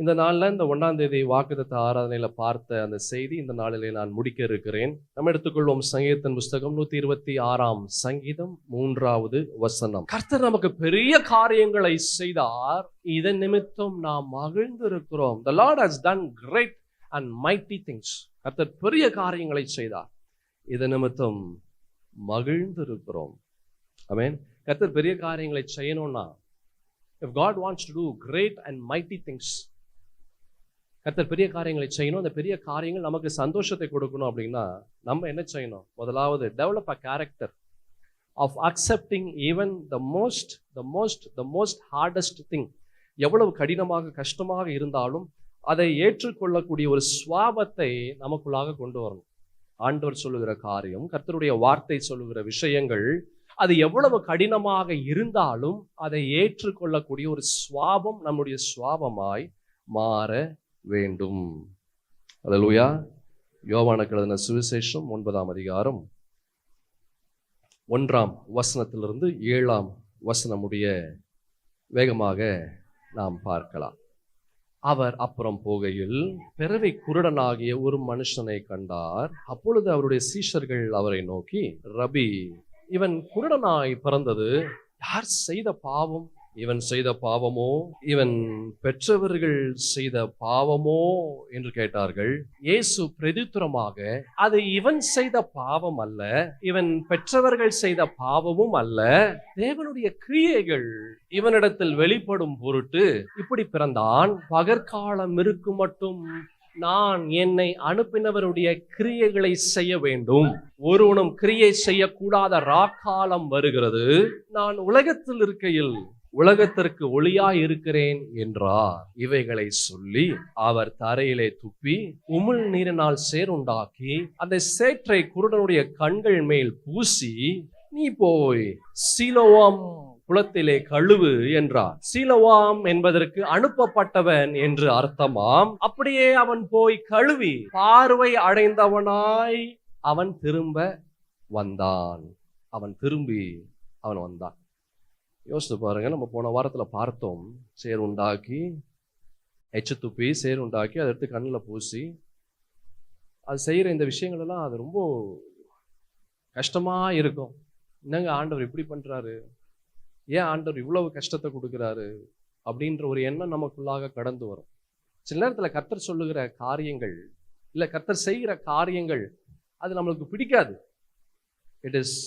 இந்த நாளில் இந்த 1ஆம் தேதி வாக்குத்தத்த ஆராதனையில பார்த்த அந்த செய்தி இந்த நாளிலே நான் முடிக்க இருக்கிறேன். நம்ம எடுத்துக்கொள்வோம் சங்கீதத்தின் புஸ்தகம் 126ஆம் சங்கீதம் 3வது வசனம். கர்த்தர் நமக்கு பெரிய காரியங்களை செய்தார், இதன் நிமித்தம் நாம் மகிழ்ந்து இருக்கிறோம். The Lord has done great and mighty things. கர்த்தர் பெரிய காரியங்களை செய்தார், இதன் நிமித்தம் மகிழ்ந்து இருக்கிறோம். ஆமென். கர்த்தர் பெரிய காரியங்களை செய்யணும்னா, if God wants to do great and mighty things, கர்த்தர் பெரிய காரியங்களை செய்யணும், அந்த பெரிய காரியங்கள் நமக்கு சந்தோஷத்தை கொடுக்கணும் அப்படின்னா நம்ம என்ன செய்யணும்? முதலாவது, develop a character of accepting even the most hardest thing. எவ்வளவு கடினமாக கஷ்டமாக இருந்தாலும் அதை ஏற்றுக்கொள்ளக்கூடிய ஒரு சுவாபத்தை நமக்குள்ளாக கொண்டு வரணும். ஆண்டவர் சொல்லுகிற காரியம், கர்த்தருடைய வார்த்தை சொல்லுகிற விஷயங்கள், அது எவ்வளவு கடினமாக இருந்தாலும் அதை ஏற்றுக்கொள்ளக்கூடிய ஒரு சுவாபம் நம்முடைய சுவாபமாய் மாற வேண்டும். அல்லேலூயா. யோவானுக்கு எழுதின சுவிசேஷம் 9ஆம் அதிகாரம் 1ஆம் வசனத்திலிருந்து 7ஆம் வசனம் முடிய வேகமாக நாம் பார்க்கலாம். அவர் அப்புறம் போகையில் பிறவி குருடனாகிய ஒரு மனுஷனை கண்டார். அப்பொழுது அவருடைய சீஷர்கள் அவரை நோக்கி, ரபி, இவன் குருடனாய் பிறந்தது யார் செய்த பாவம்? இவன் செய்த பாவமோ, இவன் பெற்றவர்கள் செய்த பாவமோ என்று கேட்டார்கள். இயேசு பிரதித்துரமாக, அது இவன் செய்த பாவம் அல்ல, இவன் பெற்றவர்கள் செய்த பாவமும் அல்ல, தேவனுடைய கிரியைகள் இவனிடத்தில் வெளிப்படும் பொருட்டு இப்படி பிறந்தான். பகற்காலம் இருக்கும் மட்டும் நான் என்னை அனுப்பினவருடைய கிரியைகளை செய்ய வேண்டும். ஒருவனும் கிரியை செய்யக்கூடாத ராக்காலம் வருகிறது. நான் உலகத்தில் இருக்கையில் உலகத்திற்கு ஒளியாய் இருக்கிறேன் என்றார். இவைகளை சொல்லி அவர் தரையிலே துப்பி உமிழ் நீரினால் சேறுண்டாக்கி அந்த சேற்றை குருடனுடைய கண்கள் மேல் பூசி, நீ போய் சீலோவாம் குளத்திலே கழுவு என்றார். சீலோவாம் என்பதற்கு அனுப்பப்பட்டவன் என்று அர்த்தமாம். அப்படியே அவன் போய் கழுவி பார்வை அடைந்தவனாய் அவன் திரும்ப வந்தான். அவன் வந்தான். யோசித்து பாருங்க, நம்ம போன வாரத்தில் பார்த்தோம், சேர் உண்டாக்கி எச்சு துப்பி சேர் உண்டாக்கி அதை எடுத்து கண்ணில் பூசி அது செய்கிற இந்த விஷயங்கள் எல்லாம் அது ரொம்ப கஷ்டமாக இருக்கும். என்னங்க ஆண்டவர் இப்படி பண்ணுறாரு, ஏன் ஆண்டவர் இவ்வளவு கஷ்டத்தை கொடுக்குறாரு அப்படின்ற ஒரு எண்ணம் நமக்குள்ளாக கடந்து வரும். சில நேரத்தில் கர்த்தர் சொல்லுகிற காரியங்கள், இல்லை கர்த்தர் செய்கிற காரியங்கள் அது நம்மளுக்கு பிடிக்காது. It is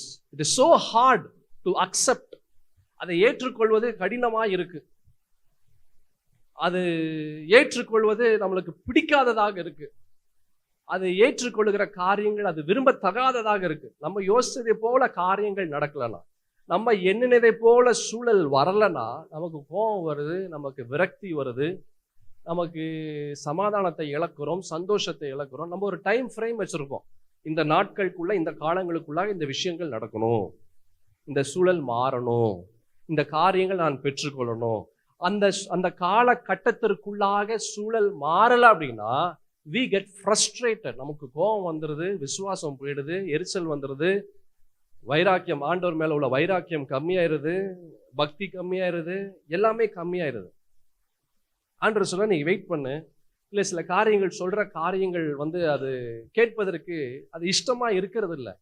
so hard to accept. அதை ஏற்றுக்கொள்வது கடினமாக இருக்கு. அது ஏற்றுக்கொள்வது நம்மளுக்கு பிடிக்காததாக இருக்கு. அதை ஏற்றுக்கொள்ளுகிற காரியங்கள் அது விரும்பத்தகாததாக இருக்கு. நம்ம யோசித்ததை போல காரியங்கள் நடக்கலனா, நம்ம எண்ணினதை போல சூழல் வரலனா நமக்கு கோபம் வருது, நமக்கு விரக்தி வருது, நமக்கு சமாதானத்தை இழக்கிறோம், சந்தோஷத்தை இழக்கிறோம். நம்ம ஒரு டைம் ஃப்ரேம் வச்சிருப்போம், இந்த நாட்களுக்குள்ள இந்த காலங்களுக்குள்ளாக இந்த விஷயங்கள் நடக்கணும், இந்த சூழல் மாறணும், இந்த காரியங்கள் நான் பெற்றுக்கொள்ளணும். அந்த காலகட்டத்திற்குள்ளாக சூழல் மாறல அப்படின்னா we get frustrated. நமக்கு கோபம் வந்துடுது, விசுவாசம் போயிடுது, எரிச்சல் வந்துடுது, வைராக்கியம், ஆண்டவர் மேல உள்ள வைராக்கியம் கம்மியாயிருது, பக்தி கம்மியாயிருது, எல்லாமே கம்மியாயிருது. ஆண்டவர் சொல்ல, நீ வெயிட் பண்ணு. இல்லை சில காரியங்கள் சொல்ற காரியங்கள் அது கேட்பதற்கு அது இஷ்டமா இருக்கிறது இல்லை.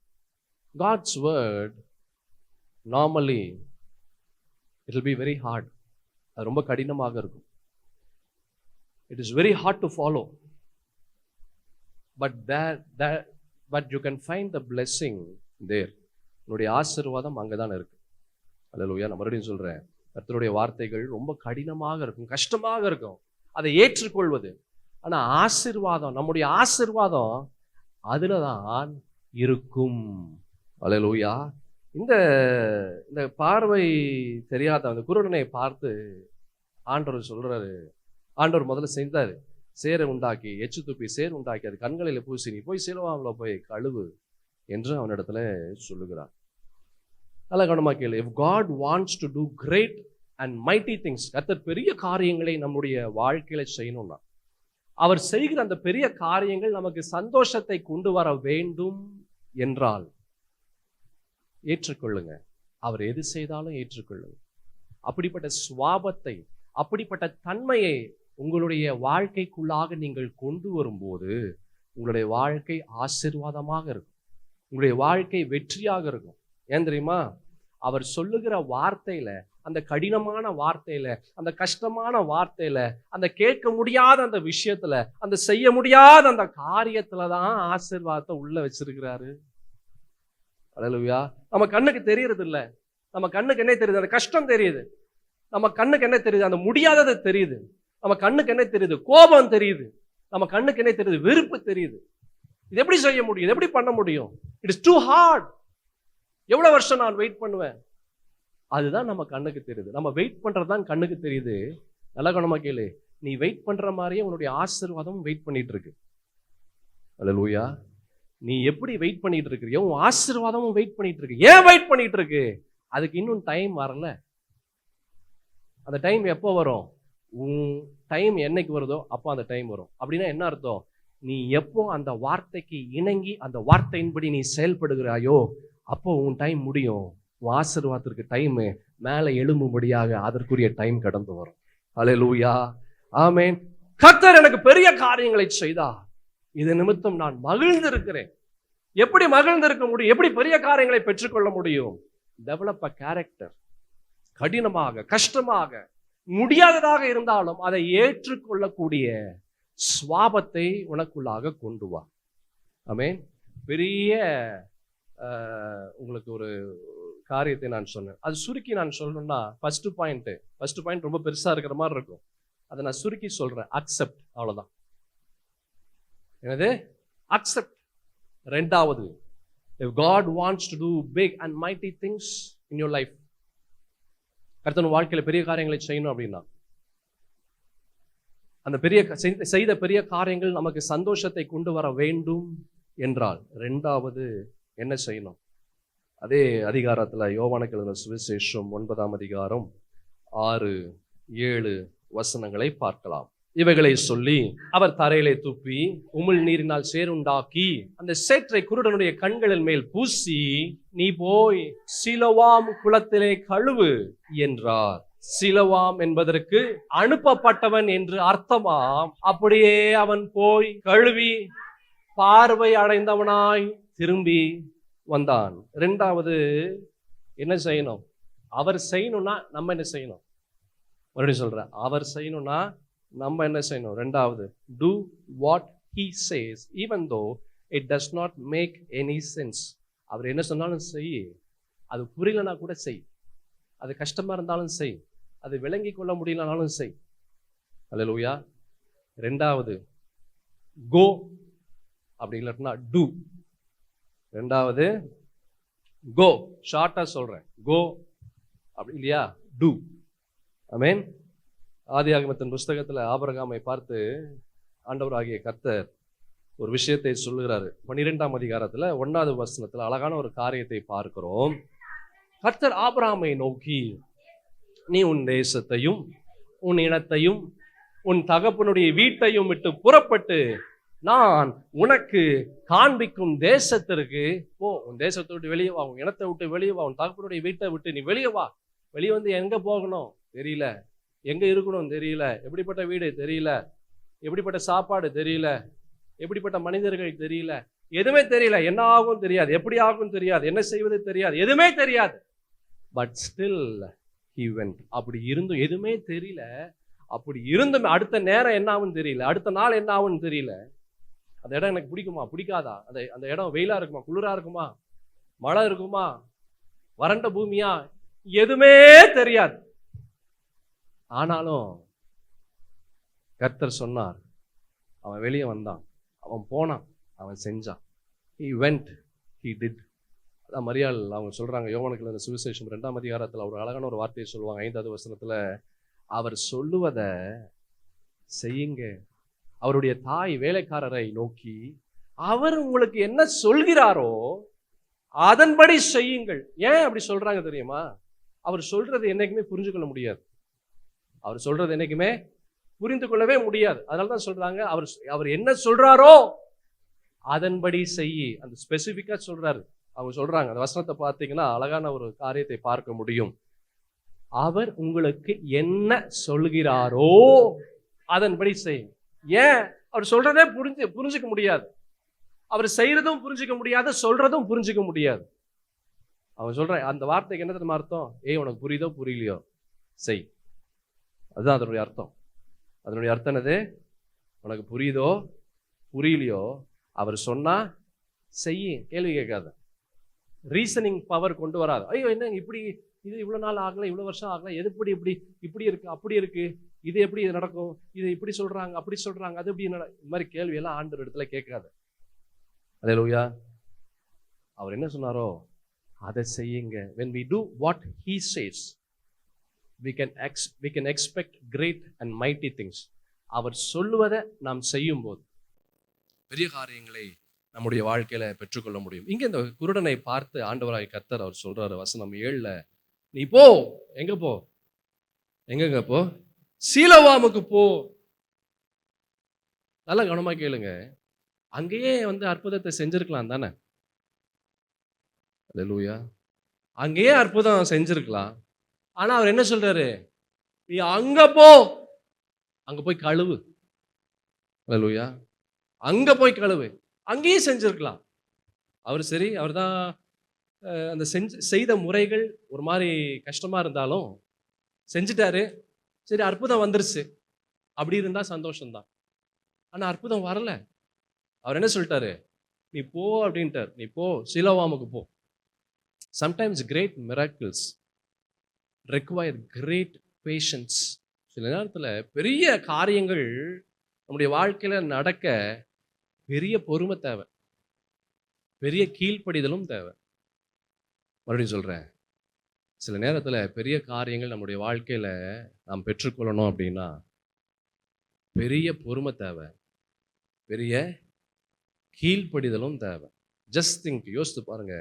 God's word normally it will be very hard. அது ரொம்ப கடினமாக இருக்கும். It is very hard to follow, but you can find the blessing there. உன்னுடைய ஆசீர்வாதம் அங்கதான் இருக்கு. அல்லேலூயா. நான் மறுபடியும் சொல்றேன், கர்த்தருடைய வார்த்தைகள் ரொம்ப கடினமாக இருக்கும், கஷ்டமாக இருக்கும் அதை ஏற்றுக்கொள்வது. ஆனா ஆசீர்வாதம், நம்முடைய ஆசீர்வாதம் அதுலதான் இருக்கும். அல்லேலூயா. இந்த பார்வை தெரியாத அந்த குருடனை பார்த்து ஆண்டவர் சொல்றாரு, ஆண்டவர் முதல்ல செஞ்சாரு, சேரை உண்டாக்கி எச்சு துப்பி சேர் உண்டாக்கி அது கண்களில் பூசி நீ போய் சிலுவாவில போய் கழுவு என்று அவனிடத்துல சொல்லுகிறார். நல்ல கவனமா கேளு. If God wants to do great and mighty things, கர்த்தர் பெரிய காரியங்களை நம்முடைய வாழ்க்கையில செய்யணும்னா, அவர் செய்கிற அந்த பெரிய காரியங்கள் நமக்கு சந்தோஷத்தை கொண்டு வர வேண்டும் என்றால் ஏற்றுக்கொள்ளுங்க. அவர் எது செய்தாலும் ஏற்றுக்கொள்ளுங்க. அப்படிப்பட்ட சுவாபத்தை, அப்படிப்பட்ட தன்மையை உங்களுடைய வாழ்க்கைக்குள்ளாக நீங்கள் கொண்டு வரும்போது உங்களுடைய வாழ்க்கை ஆசீர்வாதமாக இருக்கும், உங்களுடைய வாழ்க்கை வெற்றியாக இருக்கும். ஏன் தெரியுமா? அவர் சொல்லுகிற வார்த்தையில, அந்த கடினமான வார்த்தையில, அந்த கஷ்டமான வார்த்தையில, அந்த கேட்க முடியாத அந்த விஷயத்துல, அந்த செய்ய முடியாத அந்த காரியத்துலதான் ஆசீர்வாதத்தை உள்ள வச்சிருக்கிறாரு. அல்லேலூயா. நம்ம கண்ணுக்கு தெரியறது இல்ல. நம்ம கண்ணுக்கு என்ன தெரியுது? அந்த கஷ்டம் தெரியுது. நம்ம கண்ணுக்கு என்ன தெரியுது? அந்த முடியாதது தெரியுது. நம்ம கண்ணுக்கு என்ன தெரியுது? கோபம் தெரியுது. நம்ம கண்ணுக்கு என்ன தெரியுது? வெறுப்பு தெரியுது. இது எப்படி செய்ய முடியும்? எப்படி பண்ண முடியும்? It is too hard. எவ்வளவு வருஷம் நான் வெயிட் பண்ணுவேன்? அதுதான் நம்ம கண்ணுக்கு தெரியுது. நம்ம வெயிட் பண்றதுதான் கண்ணுக்கு தெரியுது. நல்ல கவனமா கேளு. நீ வெயிட் பண்ற மாதிரியே உன்னுடைய ஆசீர்வாதம் வெயிட் பண்ணிட்டு இருக்கு. அல்லேலூயா. நீ எப்படி வெயிட் பண்ணிட்டு இருக்கிறியோ உன் ஆசீர்வாதமும் வெயிட் பண்ணிட்டு இருக்கு. ஏன் வெயிட் பண்ணிட்டு இருக்கு? அதுக்கு இன்னும் டைம் வரல. அந்த டைம் எப்போ வரும்? உன் டைம் என்னைக்கு வருதோ அப்போ அந்த டைம் வரும். அப்படின்னா என்ன அர்த்தம்? நீ எப்போ அந்த வார்த்தைக்கு இணங்கி அந்த வார்த்தையின்படி நீ செயல்படுகிறாயோ அப்போ உன் டைம் முடியும். உன் ஆசீர்வாதத்திற்கு டைம் மேலே எழும்பும்படியாக அதற்குரிய டைம் கடந்து வரும். அல்லேலூயா. ஆமென். கர்த்தர் எனக்கு பெரிய காரியங்களை செய்தார், இது நிமித்தம் நான் மகிழ்ந்து இருக்கிறேன். எப்படி மகிழ்ந்திருக்க முடியும்? எப்படி பெரிய காரியங்களை பெற்றுக்கொள்ள முடியும்? Develop a character. கடினமாக, கஷ்டமாக, முடியாததாக இருந்தாலும் அதை ஏற்றுக்கொள்ளக்கூடிய சுவாபத்தை உனக்குள்ளாக கொண்டு வா. ஆமென். பெரிய உங்களுக்கு ஒரு காரியத்தை நான் சொன்னேன், அது சுருக்கி நான் சொல்லணும்னா ஃபர்ஸ்ட் பாயிண்ட் ரொம்ப பெருசா இருக்கிற மாதிரி இருக்கும். அதை நான் சுருக்கி சொல்றேன். அக்செப்ட். அவ்வளவுதான். என்னது? அக்செப்ட். ரெண்டாவது, if God wants to do big and mighty things in your life, கர்த்தர் வாழ்க்கையில பெரிய காரியங்களை செய்யணும் அப்படின்னா, அந்த பெரிய செய்த பெரிய காரியங்கள் நமக்கு சந்தோஷத்தை கொண்டு வர வேண்டும் என்றால் ரெண்டாவது என்ன செய்யணும்? அதே அதிகாரத்துல யோவானுக்கு எழுதின சுவிசேஷம் 9ஆம் அதிகாரம் 6-7 வசனங்களை பார்க்கலாம். இவைகளை சொல்லி அவர் தரையிலே துப்பி உமிழ் நீரினால் சேறுண்டாக்கி அந்த சேற்றை குருடனுடைய கண்களின் மேல் பூசி, நீ போய் சிலோவாம் குளத்திலே கழுவு என்றார். சிலோவாம் என்பதற்கு அனுப்பப்பட்டவன் என்று அர்த்தமாம். அப்படியே அவன் போய் கழுவி பார்வை அடைந்தவனாய் திரும்பி வந்தான். இரண்டாவது என்ன செய்யணும்? அவர் செய்யணும்னா நம்ம என்ன செய்யணும்? மறுபடியும் சொல்றேன், அவர் செய்யணும்னா நம்ம என்ன செய்யணும்? ரெண்டாவது, do what he says even though it does not make any sense. அவர் என்ன சொன்னாலும் செய். அது புரியலனா கூட செய். அது கஷ்டமா இருந்தாலும் செய். அது விளங்கி கொள்ள முடியலனாலும் செய். அல்லேலூயா. ரெண்டாவது, go. அப்படி இல்லைன்னா do. ரெண்டாவது go. ஷார்ட்டா சொல்றேன், go. அப்படி இல்லையா? do. ஆமென். ஆதியாகமத்தின் புஸ்தகத்துல ஆபிரகாமை பார்த்து ஆண்டவராகிய கர்த்தர் ஒரு விஷயத்தை சொல்லுகிறாரு. 12ஆம் அதிகாரத்துல 1வது வசனத்துல அழகான ஒரு காரியத்தை பார்க்கிறோம். கர்த்தர் ஆபிரகாமை நோக்கி, நீ உன் தேசத்தையும் உன் இனத்தையும் உன் தகப்பனுடைய வீட்டையும் விட்டு புறப்பட்டு நான் உனக்கு காண்பிக்கும் தேசத்திற்கு போ. உன் தேசத்தை விட்டு வெளியே வா, உன் இனத்தை விட்டு வெளியே வா, உன் தகப்பனுடைய வீட்டை விட்டு நீ வெளியே வா. வெளியே வந்து எங்க போகணும் தெரியல, எங்க இருக்கணும் தெரியல, எப்படிப்பட்ட வீடு தெரியல, எப்படிப்பட்ட சாப்பாடு தெரியல, எப்படிப்பட்ட மனிதர்கள் தெரியல, எதுவுமே தெரியல, என்ன ஆகும் தெரியாது, எப்படி ஆகும் தெரியாது, என்ன செய்வது தெரியாது, எதுவுமே தெரியாது. But still he went. அப்படி இருந்தும் எதுவுமே தெரியல. அப்படி இருந்தும் அடுத்த நேரம் என்ன ஆகும் தெரியல, அடுத்த நாள் என்ன ஆகும் தெரியல. அந்த இடம் எனக்கு பிடிக்குமா பிடிக்காதா, அந்த இடம் வெயிலா இருக்குமா குளிரா இருக்குமா, மழை இருக்குமா, வறண்ட பூமியா, எதுவுமே தெரியாது. ஆனாலும் கர்த்தர் சொன்னார். அவன் வெளியே வந்தான், அவன் போனான், அவன் செஞ்சான். he went, he did. அதான் மரியாள் அவங்க சொல்றாங்க. யோவானுக்கு எழுதின சுவிசேஷம் 2ஆம் அதிகாரத்துல ஒரு அழகான ஒரு வார்த்தையை சொல்லுவாங்க. 5வது வசனத்துல, அவர் சொல்லுவத செய்யுங்க. அவருடைய தாய் வேலைக்காரரை நோக்கி, அவர் உங்களுக்கு என்ன சொல்கிறாரோ அதன்படி செய்யுங்கள். ஏன் அப்படி சொல்றாங்க தெரியுமா? அவர் சொல்றது என்னைக்குமே புரிஞ்சு கொள்ள முடியாது. அவர் சொல்றது என்னைக்குமே புரிந்து கொள்ளவே முடியாது. அதனாலதான் சொல்றாங்க, அவர் என்ன சொல்றாரோ அதன்படி செய்யி. அந்த ஸ்பெசிபிக்கா சொல்றாரு. அவங்க சொல்றாங்க, அந்த வசனத்தை பார்த்தீங்கன்னா அழகான ஒரு காரியத்தை பார்க்க முடியும். அவர் உங்களுக்கு என்ன சொல்கிறாரோ அதன்படி செய். ஏன்? அவர் சொல்றதே புரிஞ்சுக்க முடியாது, அவர் செய்யறதும் புரிஞ்சுக்க முடியாது, சொல்றதும் புரிஞ்சுக்க முடியாது. அவன் சொல்ற அந்த வார்த்தைக்கு என்ன தெரியுமா அர்த்தம்? உனக்கு புரியுதோ புரியலையோ செய். அதுதான் அதனுடைய அர்த்தம். அதனுடைய அர்த்தம் என்னது? உனக்கு புரியுதோ புரியலையோ அவர் சொன்னா செய்ய, கேள்வி கேட்காத. ரீசனிங் பவர் கொண்டு வராது. ஐயோ என்ன இப்படி, இது இவ்வளவு நாள் ஆகல, இவ்வளவு வருஷம் ஆகல, எது இப்படி இருக்கு அப்படி இருக்கு, இது எப்படி இது நடக்கும், இது இப்படி சொல்றாங்க அப்படி சொல்றாங்க, அது எப்படி இந்த மாதிரி கேள்வி எல்லாம் ஆண்டவர் இடத்துல கேட்காத. அல்லேலூயா. அவர் என்ன சொன்னாரோ அதை செய்யுங்க. when we do what he says we can expect great and mighty things. அவர் சொல்லுவதை நாம் செய்யும் போது பெரிய காரியங்களை நம்முடைய வாழ்க்கையில பெற்றுக்கொள்ள முடியும். இங்க இந்த குருடனை பார்த்து ஆண்டவராய் கர்த்தர் அவர் சொல்றாரு, வசனம் 7ல, நீ போ. எங்க போ? எங்கங்க போ? சீலோவாமுக்கு போ. நல்லா கவனமா கேளுங்க. அங்கேயே அற்புதத்தை செஞ்சிருக்கலாம் தானே? அல்லேலூயா. அங்கேயே அற்புதம் செஞ்சிருக்கலாம். ஆனா அவர் என்ன சொல்றாரு? நீ அங்க போ, அங்க போய் கழுவு. அல்லேலூயா. அங்க போய் கழுவு. அங்கேயே செஞ்சிருக்கலாம். அவர் சரி, அவர் தான் அந்த செய்த முறைகள் ஒரு மாதிரி கஷ்டமா இருந்தாலும் செஞ்சுட்டாரு. சரி, அற்புதம் வந்துருச்சு. அப்படி இருந்தா சந்தோஷம்தான். ஆனா அற்புதம் வரல. அவர் என்ன சொல்லிட்டாரு? நீ போ அப்படின்ட்டார். நீ போ, சீலோவாமுக்கு போ. Sometimes great miracles require great patience. சில நேரத்தில் பெரிய காரியங்கள் நம்முடைய வாழ்க்கையில நடக்க பெரிய பொறுமை தேவை, பெரிய கீழ்ப்படிதலும் தேவை. மறுபடியும் சொல்றேன், சில நேரத்தில் பெரிய காரியங்கள் நம்முடைய வாழ்க்கையில நாம் பெற்றுக்கொள்ளணும் அப்படின்னா பெரிய பொறுமை தேவை, பெரிய கீழ்ப்படிதலும் தேவை. ஜஸ்ட் திங்க், யோசித்து பாருங்க.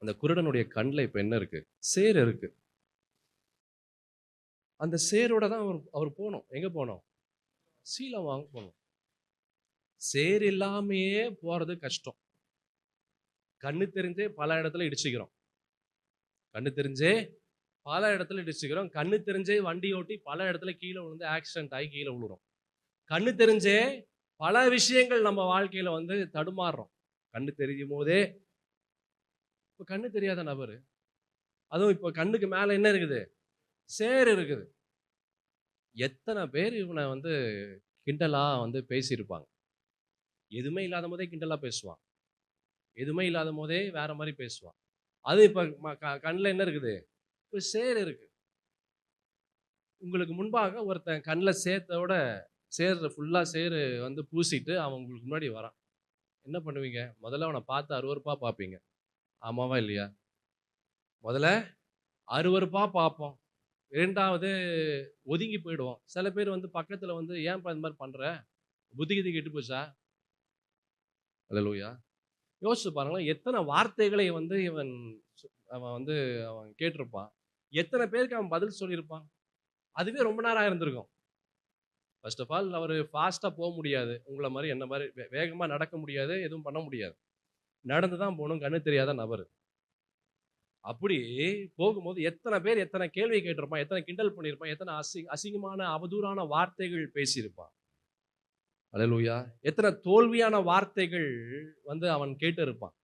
அந்த குருடனுடைய கண்ணில் இப்ப என்ன இருக்கு? சேர் இருக்கு. அந்த சேரோட தான் அவர் போனோம். எங்க போனோம்? சீலோவாமுக்கு போனோம். சேர் இல்லாமையே போறது கஷ்டம். கண்ணு தெரிஞ்சே பல இடத்துல இடிச்சுக்கிறோம். கண்ணு தெரிஞ்சே பல இடத்துல இடிச்சுக்கிறோம். கண்ணு தெரிஞ்சே வண்டி ஓட்டி பல இடத்துல கீழே விழுந்து ஆக்சிடென்ட் ஆகி கீழே விழுறோம். கண்ணு தெரிஞ்சே பல விஷயங்கள் நம்ம வாழ்க்கையில தடுமாறுறோம். கண்ணு தெரியும் போதே. இப்போ கண்ணு தெரியாத நபர், அதுவும் இப்போ கண்ணுக்கு மேல என்ன இருக்குது? சேர் இருக்குது. எத்தனை பேர் இவனை கிண்டலா பேசியிருப்பாங்க. எதுவுமே இல்லாத போதே கிண்டலா பேசுவான், எதுவுமே இல்லாத போதே வேற மாதிரி பேசுவான். அது இப்ப கண்ணில் என்ன இருக்குது? இப்போ சேர் இருக்கு. உங்களுக்கு முன்பாக ஒருத்தன் கண்ணில் சேர்த்தோட சேர் ஃபுல்லா சேர் பூசிட்டு அவன் உங்களுக்கு முன்னாடி வரான். என்ன பண்ணுவீங்க? முதல்ல அவனை பார்த்து அருவருப்பா பார்ப்பீங்க. ஆமாவா இல்லையா? முதல்ல அருவருப்பா பார்ப்போம். இரண்டாவது ஒதுங்கி போயிடுவோம். சில பேர் பக்கத்துல ஏன்பா இந்த மாதிரி பண்ற, புத்திகிதி கெட்டு போச்சா? அல்லேலூயா. யோசிச்சு பாருங்களேன், எத்தனை வார்த்தைகளை இவன் அவன் கேட்டிருப்பான். எத்தனை பேருக்கு அவன் பதில் சொல்லியிருப்பான். அதுவே ரொம்ப நேரம் இருந்திருக்கும். ஃபர்ஸ்ட் ஆஃப் ஆல் அவர் ஃபாஸ்டா போக முடியாது, உங்களை மாதிரி என்ன மாதிரி வேகமா நடக்க முடியாது, எதுவும் பண்ண முடியாது. நடந்து தான் போகணும், கண்ணு தெரியாத நபர். அப்படி போகும்போது எத்தனை பேர் எத்தனை கேள்வி கேட்டிருப்பான், எத்தனை கிண்டல் பண்ணியிருப்பான், எத்தனை அசிங்கமான அவதூறான வார்த்தைகள் பேசியிருப்பான். அல்லேலூயா. எத்தனை தோல்வியான வார்த்தைகள் அவன் கேட்டு இருப்பான்.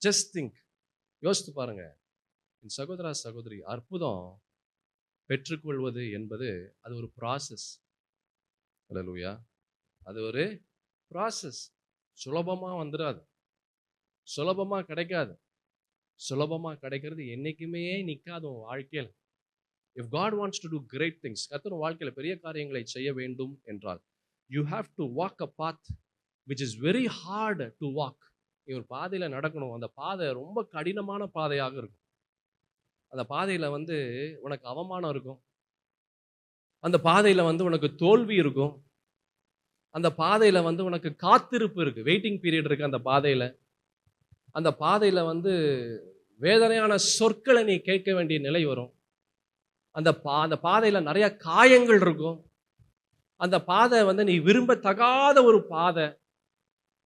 ஜஸ்ட் திங்க், யோசித்து பாருங்க. என் சகோதரா சகோதரி, அற்புதம் பெற்றுக்கொள்வது என்பது அது ஒரு ப்ராசஸ். அல்லேலூயா. அது ஒரு ப்ராசஸ். சுலபமா வந்துடாது, சுலபமா கிடைக்காது. சுலபமா கிடைக்கிறது என்னைக்குமே நிற்காது உன் வாழ்க்கையில். If God wants to do great things, கர்த்தர் வாழ்க்கையில் பெரிய காரியங்களை செய்ய வேண்டும் என்றால் you have to walk a path which is very hard to walk. நீ ஒரு பாதையில நடக்கணும். அந்த பாதை ரொம்ப கடினமான பாதையாக இருக்கும். அந்த பாதையில உனக்கு அவமானம் இருக்கும். அந்த பாதையில உனக்கு தோல்வி இருக்கும். அந்த பாதையில உனக்கு காத்திருப்பு இருக்கு, வெயிட்டிங் பீரியட் இருக்கு. அந்த பாதையில அந்த பாதையில வேதனையான சொற்களை நீ கேட்க வேண்டிய நிலை வரும். அந்த பாதையில நிறைய காயங்கள் இருக்கும். அந்த பாதை நீ விரும்பத்தகாத ஒரு பாதை.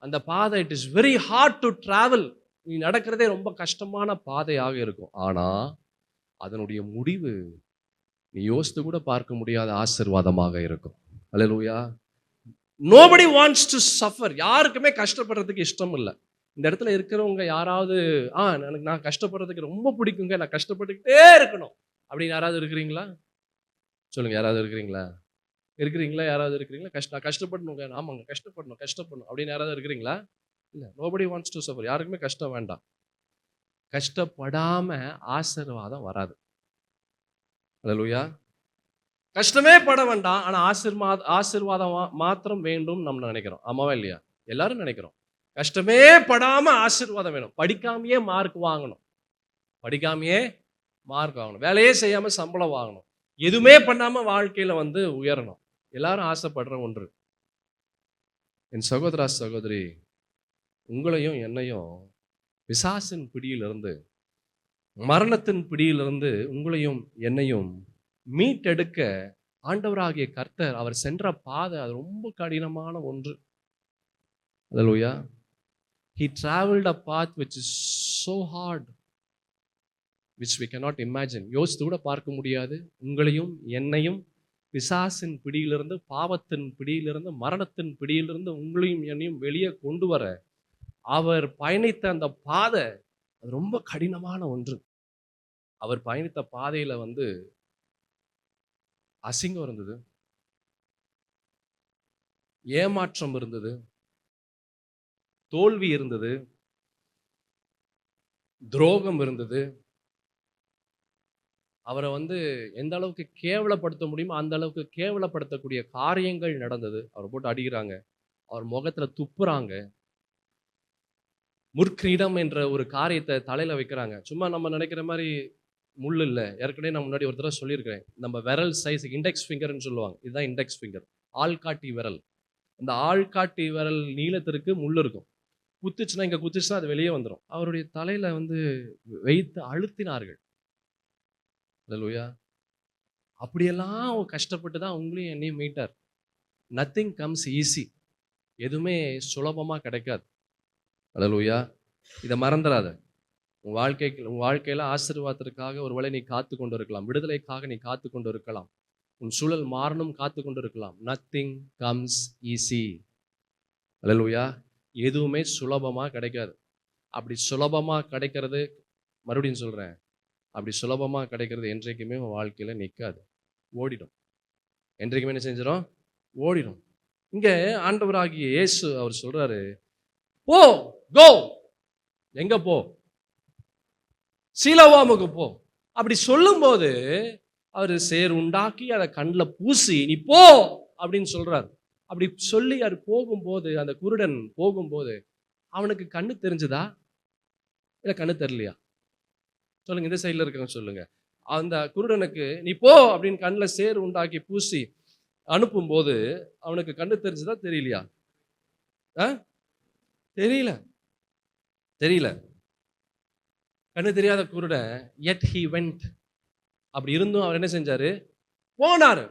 அந்த பாதை it is very hard to travel. நீ நடக்கிறதே ரொம்ப கஷ்டமான பாதையாக இருக்கும். ஆனா அதனுடைய முடிவு நீ யோசித்து கூட பார்க்க முடியாத ஆசீர்வாதமாக இருக்கும். அல்லேலூயா. nobody wants to suffer. யாருக்குமே கஷ்டப்படுறதுக்கு இஷ்டம் இல்லை. இந்த இடத்துல இருக்கிறவங்க யாராவது எனக்கு நான் கஷ்டப்படுறதுக்கு ரொம்ப பிடிக்குங்க, நான் கஷ்டப்பட்டுக்கிட்டே இருக்கணும் அப்படின்னு யாராவது இருக்கிறீங்களா? சொல்லுங்க, யாராவது இருக்கிறீங்களா? இருக்கிறீங்களா? யாராவது இருக்கிறீங்களா? கஷ்டப்படணுங்க, ஆமாங்க, கஷ்டப்படணும் அப்படின்னு யாராவது இருக்கிறீங்களா? இல்லை. nobody wants to suffer. யாருக்குமே கஷ்டம் வேண்டாம். கஷ்டப்படாம ஆசீர்வாதம் வராது. அல்லேலூயா. கஷ்டமே பட வேண்டாம், ஆனா ஆசீர்வாதம் மாத்திரம் வேண்டும் நம்ம நினைக்கிறோம். ஆமாவா இல்லையா? எல்லாரும் நினைக்கிறோம். கஷ்டமே படாம ஆசீர்வாதம் வேணும். படிக்காமையே மார்க் வாங்கணும், வேலையே செய்யாம சம்பளம் வாங்கணும், எதுவுமே பண்ணாம வாழ்க்கையில உயரணும். எல்லாரும் ஆசைப்படுற ஒன்று. என் சகோதரா சகோதரி, உங்களையும் என்னையும் பிசாசின் பிடியிலிருந்து, மரணத்தின் பிடியிலிருந்து உங்களையும் என்னையும் மீட்டெடுக்க ஆண்டவராகிய கர்த்தர் அவர் சென்ற பாதை அது ரொம்ப கடினமான ஒன்று. அல்லேலூயா. He traveled a path which is so hard, which we cannot imagine. யோசித்து கூட பார்க்க முடியாது. உங்களையும் என்னையும் பிசாசின் பிடியிலிருந்து, பாவத்தின் பிடியிலிருந்து, மரணத்தின் பிடியிலிருந்து உங்களையும் என்னையும் வெளியே கொண்டு வர அவர் பயணித்த அந்த பாதை அது ரொம்ப கடினமான ஒன்று. அவர் பயணித்த பாதையில அசிங்கம் இருந்தது, ஏமாற்றம் இருந்தது, தோல்வி இருந்தது, துரோகம் இருந்தது. அவரை எந்த அளவுக்கு கேவலப்படுத்த முடியுமோ அந்த அளவுக்கு கேவலப்படுத்தக்கூடிய காரியங்கள் நடந்தது. அவரை போட்டு அடிக்கிறாங்க, அவர் முகத்துல துப்புறாங்க, முற்கிரீடம் என்ற ஒரு காரியத்தை தலையில வைக்கிறாங்க. சும்மா நம்ம நினைக்கிற மாதிரி முள் இல்லை. ஏற்கனவே நான் முன்னாடி ஒரு தடவை சொல்லியிருக்கிறேன், நம்ம விரல் சைஸ் இண்டெக்ஸ் ஃபிங்கர்னு சொல்லுவாங்க. இதுதான் இண்டெக்ஸ் ஃபிங்கர், ஆள்காட்டி விரல். அந்த ஆள்காட்டி விரல் நீளத்திற்கு முள் இருக்கும். குத்துச்சுன்னா, இங்கே குத்துச்சுன்னா அது வெளியே வந்துடும். அவருடைய தலையில வைத்து அழுத்தினார்கள். அல்லேலூயா. அப்படியெல்லாம் கஷ்டப்பட்டு தான் உங்களையும் என்னையும் மீட்டார். Nothing comes easy. எதுவுமே சுலபமா கிடைக்காது. அல்லேலூயா. இதை மறந்துடாத. உன் வாழ்க்கையில ஆசீர்வாதத்திற்காக ஒருவேளை நீ காத்து கொண்டு இருக்கலாம், விடுதலைக்காக நீ காத்து கொண்டு இருக்கலாம், உன் சூழல் மாறணும் காத்து கொண்டு இருக்கலாம். Nothing comes easy. அல்லேலூயா. எதுவுமே சுலபமா கிடைக்காது. அப்படி சுலபமா கிடைக்கிறது, மறுபடியும் சொல்றேன், அப்படி சுலபமா கிடைக்கிறது என்றைக்குமே உன் வாழ்க்கையில நிற்காது, ஓடிடும். என்றைக்குமே என்ன செஞ்சிடும்? ஓடிடும். இங்க ஆண்டவராகிய இயேசு அவர் சொல்றாரு, போ, கோ. எங்க போ? சீலோவாமுக்கு போ. அப்படி சொல்லும்போது அவர் சேர் உண்டாக்கி அதை கண்ணில் பூசி நீ போ அப்படின்னு சொல்றாரு. அப்படி சொல்லி அவர் போகும்போது, அந்த குருடன் போகும்போது அவனுக்கு கண்ணு தெரிஞ்சுதா இல்லை கண்ணு தெரியலையா? சொல்லுங்க, இந்த சைடில் இருக்கவங்க சொல்லுங்க. அந்த குருடனுக்கு நீ போ அப்படின்னு கண்ணில் சேர் உண்டாக்கி பூசி அனுப்பும்போது அவனுக்கு கண்ணு தெரிஞ்சுதா தெரியலையா? தெரியல. கண்ணு தெரியாத குருடன், yet he went. அப்படி இருந்தும் அவர் என்ன செஞ்சாரு? போனாரு.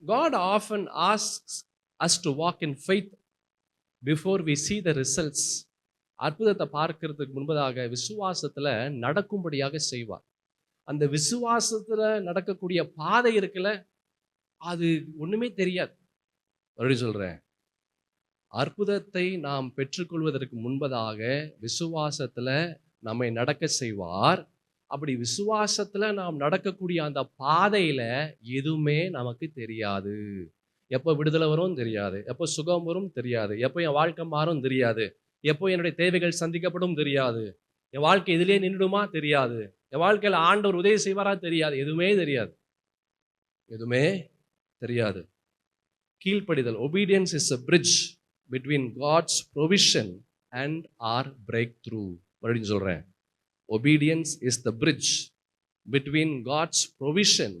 God often asks us to walk in faith before we see the results. அற்புதத்தை பார்க்கிறதுக்கு முன்பதாக விசுவாசத்துல நடக்கும்படியாக செய்வார். அந்த விசுவாசத்துல நடக்கக்கூடிய பாதை இருக்குல்ல, அது ஒண்ணுமே தெரியாது. மறுபடியும் சொல்றேன், அற்புதத்தை நாம் பெற்றுக்கொள்வதற்கு முன்பதாக விசுவாசத்துல நம்மை நடக்க செய்வார். அப்படி விசுவாசத்துல நாம் நடக்கக்கூடிய அந்த பாதையில எதுவுமே நமக்கு தெரியாது. எப்போ விடுதலை வரும் தெரியாது, எப்போ சுகம் வரும் தெரியாது, எப்போ என் வாழ்க்கை மாறும் தெரியாது, எப்போ என்னுடைய தேவைகள் சந்திக்கப்படும் தெரியாது, என் வாழ்க்கை இதிலே நின்றுடுமா தெரியாது, என் வாழ்க்கையில ஆண்டவர் உதவி செய்வாரா தெரியாது. எதுவுமே தெரியாது. கீழ்ப்படிதல், obedience is a bridge between God's provision and our breakthrough. மறுபடியும் சொல்றேன், obedience is the bridge between God's provision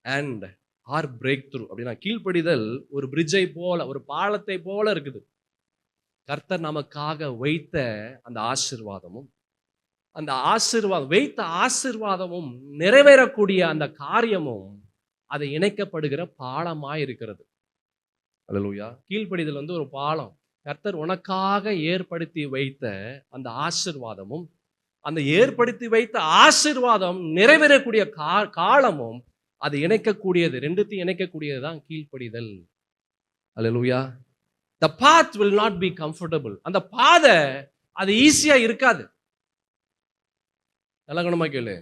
and our breakthrough. அப்படின்னா கீழ்ப்படிதல் ஒரு பிரிட்ஜை போல, ஒரு பாலத்தை போல இருக்குது. கர்த்தர் நமக்காக வைத்த அந்த ஆசீர்வாதமும், அந்த வைத்த ஆசீர்வாதமும் நிறைவேறக்கூடிய அந்த காரியமும் அதை இணைக்கப்படுகிற பாலமாய் இருக்கிறது. அல்லேலூயா. கீழ்ப்படிதல் ஒரு பாலம். கர்த்தர் உனக்காக ஏற்படுத்தி வைத்த அந்த ஆசீர்வாதமும், அந்த ஏற்படுத்தி வைத்த ஆசீர்வாதம் நிறைவேறக்கூடிய காலமும் அது இணைக்கக்கூடியது, ரெண்டுத்தையும் இணைக்கக்கூடியது தான் கீழ்ப்படிதல். அல்லேலூயா. The path will not be comfortable. அந்த பாதை அது ஈஸியா இருக்காது. நல்ல கவனமா கேளு.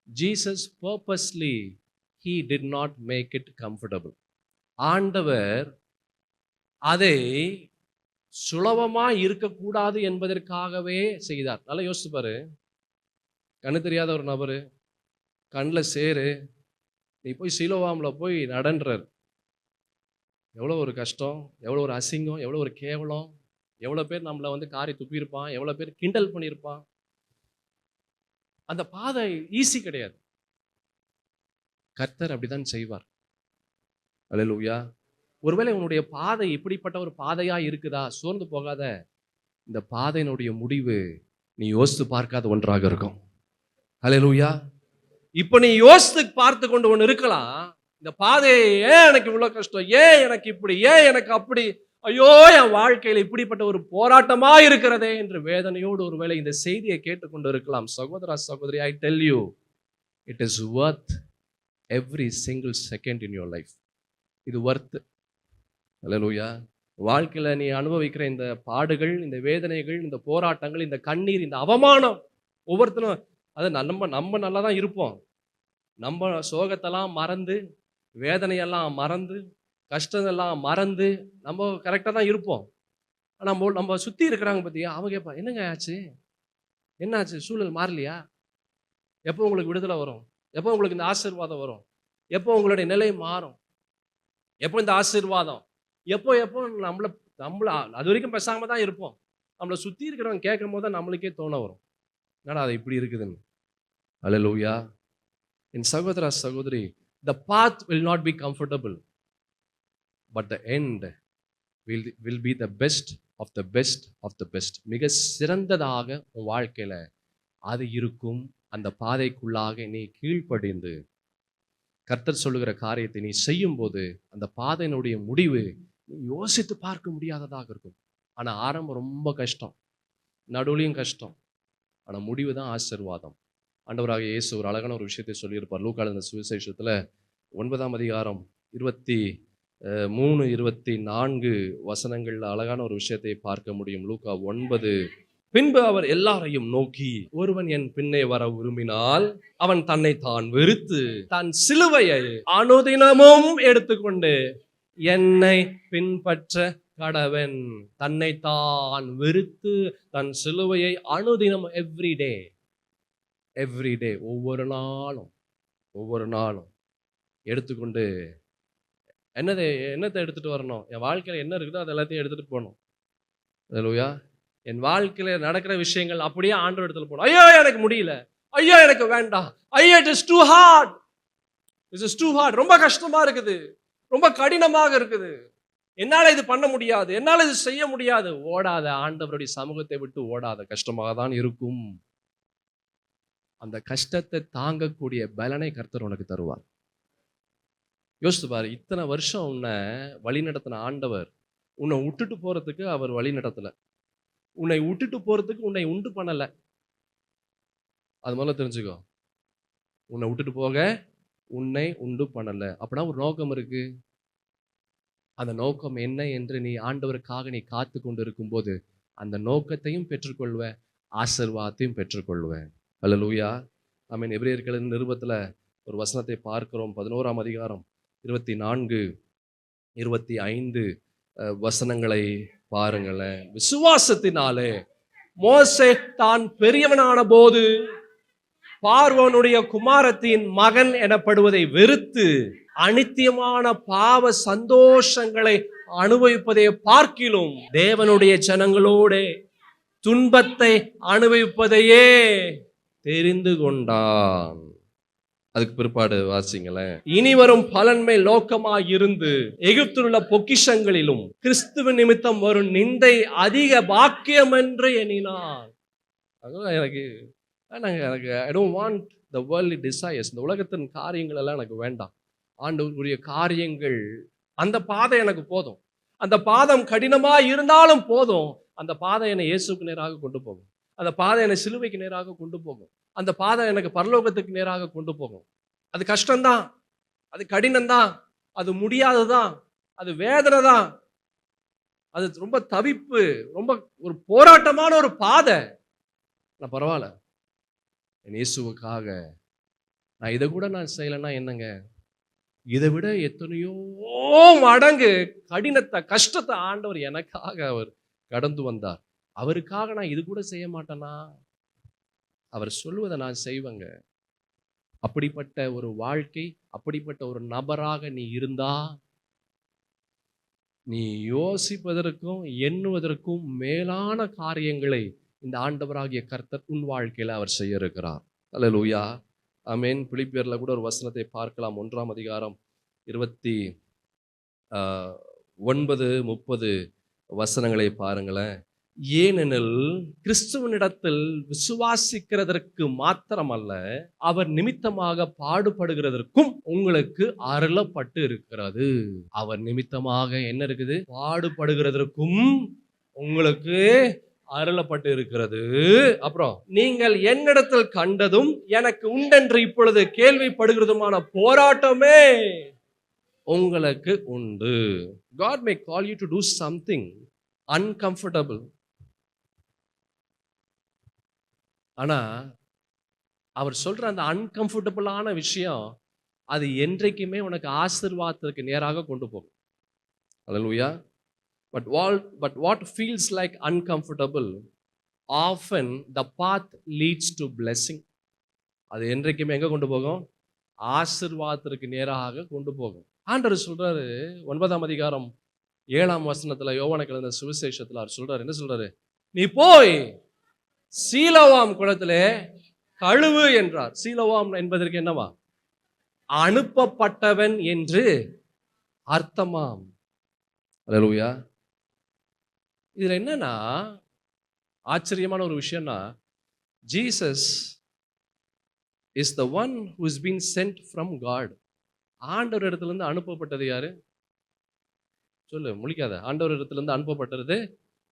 Jesus purposely he did not make it comfortable. ஆண்டவர் அதை சுலபமா இருக்கக்கூடாது என்பதற்காகவே செய்தார். நல்லா யோசிச்சு பாரு. கண்ணு தெரியாத ஒரு நபரு, கண்ணில் சேரு, நீ போய் சீலோவாம்ல போய் நடன்றார். எவ்வளோ ஒரு கஷ்டம், எவ்வளோ ஒரு அசிங்கம், எவ்வளோ ஒரு கேவலம், எவ்வளோ பேர் நம்மளை வந்து காரி துப்பியிருப்பான், எவ்வளோ பேர் கிண்டல் பண்ணியிருப்பான். அந்த பாதை ஈஸி கிடையாது. கர்த்தர் அப்படிதான் செய்வார். அல்லேலூயா. ஒருவேளை உன்னுடைய பாதை இப்படிப்பட்ட ஒரு பாதையா இருக்குதா, சோர்ந்து போகாத. இந்த பாதையினுடைய முடிவு நீ யோசித்து பார்க்காத ஒன்றாக இருக்கும். அல்லேலூயா. இப்ப நீ யோசித்து பார்த்து கொண்டு ஒன்று இருக்கலாம், இந்த பாதையை ஏன் எனக்கு இவ்வளவு கஷ்டம், ஏன் எனக்கு இப்படி, ஏன் எனக்கு அப்படி, ஐயோ என் வாழ்க்கையில் இப்படிப்பட்ட ஒரு போராட்டமா இருக்கிறதே என்று வேதனையோடு ஒருவேளை இந்த செய்தியை கேட்டுக்கொண்டு இருக்கலாம். சகோதரா சகோதரி, I tell you, it is worth every single second in your life. இது வர்த். அல்லேலூயா. வாழ்க்கையில நீ அனுபவிக்கிற இந்த பாடுகள், இந்த வேதனைகள், இந்த போராட்டங்கள், இந்த கண்ணீர், இந்த அவமானம், ஒவ்வொருத்தரும் அது நம்ம நல்லா தான் இருப்போம். நம்ம சோகத்தெல்லாம் மறந்து, வேதனையெல்லாம் மறந்து, கஷ்டத்தெல்லாம் மறந்து நம்ம கரெக்டாக தான் இருப்போம். ஆனால் நம்ம சுற்றி இருக்கிறாங்க பார்த்தியா, அவங்க கேட்பா, என்னங்க ஆச்சு, என்ன ஆச்சு, சூழல் மாறலையா, எப்போ உங்களுக்கு விடுதலை வரும், எப்போ உங்களுக்கு இந்த ஆசீர்வாதம் வரும், எப்போ உங்களுடைய நிலை மாறும், எப்போ இந்த ஆசீர்வாதம், எப்போ நம்மள அது வரைக்கும் பேசாம தான் இருப்போம். நம்மளை சுற்றி இருக்கிறவங்க கேட்கும் போது தான் நம்மளுக்கே தோண வரும், என்னடா அது இப்படி இருக்குதுன்னு. அல்லேலூயா. என் சகோதரா சகோதரி, the path will not be comfortable, but the end will be the best of the best of the best. மிக சிறந்ததாக உன் வாழ்க்கையில அது இருக்கும். அந்த பாதைக்குள்ளாக நீ கீழ்ப்படிந்து கர்த்தர் சொல்லுகிற காரியத்தை நீ செய்யும் போது அந்த பாதையினுடைய முடிவு நீ யோசித்து பார்க்க முடியாததாக இருக்கும். ஆனா ஆரம்பம் ரொம்ப கஷ்டம், நடுவுலையும் கஷ்டம், ஆனா முடிவு தான் ஆசீர்வாதம். ஆண்டவராக இயேசு ஒரு அழகான ஒரு விஷயத்தை சொல்லியிருப்பார். லூக்கா எழுதின சுவிசேஷத்துல 9ஆம் அதிகாரம் 23, 24 வசனங்கள்ல அழகான ஒரு விஷயத்தை பார்க்க முடியும். லூக்கா 9. பின்பு அவர் எல்லாரையும் நோக்கி, ஒருவன் என் பின்னே வர விரும்பினால் அவன் தன்னை தான் வெறுத்து தன் சிலுவையை அனுதினமும் எடுத்துக்கொண்டு என்னை பின்பற்ற கடவன். தன்னை தான் வெறுத்து தன் சிலுவையை அனுதினம், எவ்ரிடே ஒவ்வொரு நாளும் எடுத்துக்கொண்டு என்னத்தை எடுத்துட்டு வரணும், என் வாழ்க்கையில் என்ன இருக்குதோ அது எல்லாத்தையும் எடுத்துட்டு போகணும். அல்லேலூயா. என் வாழ்க்கையில் நடக்கிற விஷயங்கள் அப்படியே ஆண்டவர் இடத்துல போகணும். ஐயோ எனக்கு முடியல, ஐயோ எனக்கு வேண்டாம், ஐயோ இட் இஸ் டூ ஹார்ட், ரொம்ப கஷ்டமா இருக்குது, ரொம்ப கடினமாக இருக்குது, என்னால இது பண்ண முடியாது, என்னால இது செய்ய முடியாது. ஓடாத, ஆண்டவருடைய சமூகத்தை விட்டு ஓடாத. கஷ்டமாக தான் இருக்கும். அந்த கஷ்டத்தை தாங்கக்கூடிய பலனை கர்த்தர் உனக்கு தருவார். யோசித்து பாரு, இத்தனை வருஷம் உன்னை வழி நடத்தின ஆண்டவர் உன்னை விட்டுட்டு போறதுக்கு அவர் வழி நடத்தல, உன்னை விட்டுட்டு போறதுக்கு உன்னை உண்டு பண்ணல. அது முதல்ல தெரிஞ்சுக்கோ. உன்னை விட்டுட்டு போக உன்னை உண்டு பண்ணல. அப்படின்னா ஒரு நோக்கம் இருக்கு. அந்த நோக்கம் என்ன என்று நீ ஆண்டவருக்காக நீ காத்து கொண்டு இருக்கும் போது அந்த நோக்கத்தையும் பெற்றுக்கொள்வேன், ஆசீர்வாதத்தையும் பெற்றுக்கொள்வேன். அல்லேலூயா. ஆமென். எபிரேயர்களின் நிருபத்துல ஒரு வசனத்தை பார்க்கிறோம். 11ஆம் அதிகாரம் 24, 25 வசனங்களை பாருங்களேன். விசுவாசத்தினாலே மோசே தான் பெரியவனான போது பார்வோனுடைய குமாரத்தின் மகன் எனப்படுவதை வெறுத்து அனித்தியமான பாவ சந்தோஷங்களை அனுபவிப்பதை பார்க்கிலும் தேவனுடைய ஜனங்களோடு துன்பத்தை அனுபவிப்பதையே தெரிந்து கொண்டான். அதுக்கு பிற்பாடு வாசிங்களேன். இனி வரும் பலன்மை லோக்கமாய் இருந்து எகிப்தில் உள்ள பொக்கிஷங்களிலும் கிறிஸ்துவ நிமித்தம் வரும் நிந்தை அதிக பாக்கியம் என்று எண்ணினான். எனக்கு I don't want the worldly desires. இந்த உலகத்தின் காரியங்கள் எல்லாம் எனக்கு வேண்டாம். ஆண்டவருடைய காரியங்கள், அந்த பாதை எனக்கு போதும். அந்த பாதம் கடினமா இருந்தாலும் போதும். அந்த பாதை என்னை இயேசுக்கு நேராக கொண்டு போகும். அந்த பாதை என்னை சிலுவைக்கு நேராக கொண்டு போகும். அந்த பாதை எனக்கு பரலோகத்துக்கு நேராக கொண்டு போகும். அது கஷ்டம்தான், அது கடினம்தான், அது முடியாதுதான், அது வேதனை தான், அது ரொம்ப தவிப்பு, ரொம்ப ஒரு போராட்டமான ஒரு பாதை. பரவாயில்ல, என் இயேசுவுக்காக நான் இதை கூட நான் செய்யலைன்னா என்னங்க, இதை விட எத்தனையோ மடங்கு கடினத்தை, கஷ்டத்தை ஆண்டவர் எனக்காக அவர் கடந்து வந்தார். அவருக்காக நான் இது கூட செய்ய மாட்டேனா? அவர் சொல்வதை நான் செய்வேங்க. அப்படிப்பட்ட ஒரு வாழ்க்கை, அப்படிப்பட்ட ஒரு நபராக நீ இருந்தா, நீ யோசிப்பதற்கும் எண்ணுவதற்கும் மேலான காரியங்களை இந்த ஆண்டவராகிய கர்த்தர் உன் வாழ்க்கையில அவர் செய்ய இருக்கிறார். அல்லேலூயா, ஆமென். பிலிப்பியர்ல கூட ஒரு வசனத்தை பார்க்கலாம். 1ஆம் அதிகாரம் 29, 30 வசனங்களை பாருங்களேன். ஏனெனில் கிறிஸ்துவனிடத்தில் விசுவாசிக்கிறதற்கு மாத்திரமல்ல, அவர் நிமித்தமாக பாடுபடுகிறதற்கும் உங்களுக்கு அருளப்பட்டு இருக்கிறது. அவர் நிமித்தமாக என்ன இருக்குது? பாடுபடுகிறதற்கும் உங்களுக்கு அருளப்பட்டு இருக்கிறது. அப்புறம், நீங்கள் என்னிடத்தில் கண்டதும் எனக்கு உண்டென்று இப்பொழுது கேள்விப்படுகிறதுமான போராட்டமே உங்களுக்கு உண்டு. God may call you to do something uncomfortable. ஆனா அவர் சொல்ற அந்த அன்கம்ஃபர்டபுளான விஷயம், அது என்றைக்குமே உனக்கு ஆசீர்வாதத்துக்கு நேராக கொண்டு போகும். அல்லேலூயா. But what feels like uncomfortable, often the path leads to blessing. அது என்றைக்குமே எங்க கொண்டு போகும்? ஆசீர்வாதத்திற்கு நேராக கொண்டு போகும். ஆண்டவர் சொல்றாரு 9ஆம் அதிகாரம் 7ஆம் வசனத்துல, யோவானுக்கு எழுதின சுவிசேஷத்துல அவர் சொல்றாரு, என்ன சொல்றாரு? நீ போய் சீலோவாம் குளத்திலே கழுவு என்றார். சீலோவாம் என்பதற்கு என்னவா? அனுப்பப்பட்டவன் என்று அர்த்தமாம். அல்லேலூயா. இதுல என்னன்னா ஆச்சரியமான ஒரு விஷயம்னா, Jesus is the one who is been sent from God. ஆண்டவர் இடத்துல இருந்து அனுப்பப்பட்டது யாரு? சொல்லு, முழிக்காத. ஆண்டவர் இடத்துல இருந்து அனுப்பப்பட்டது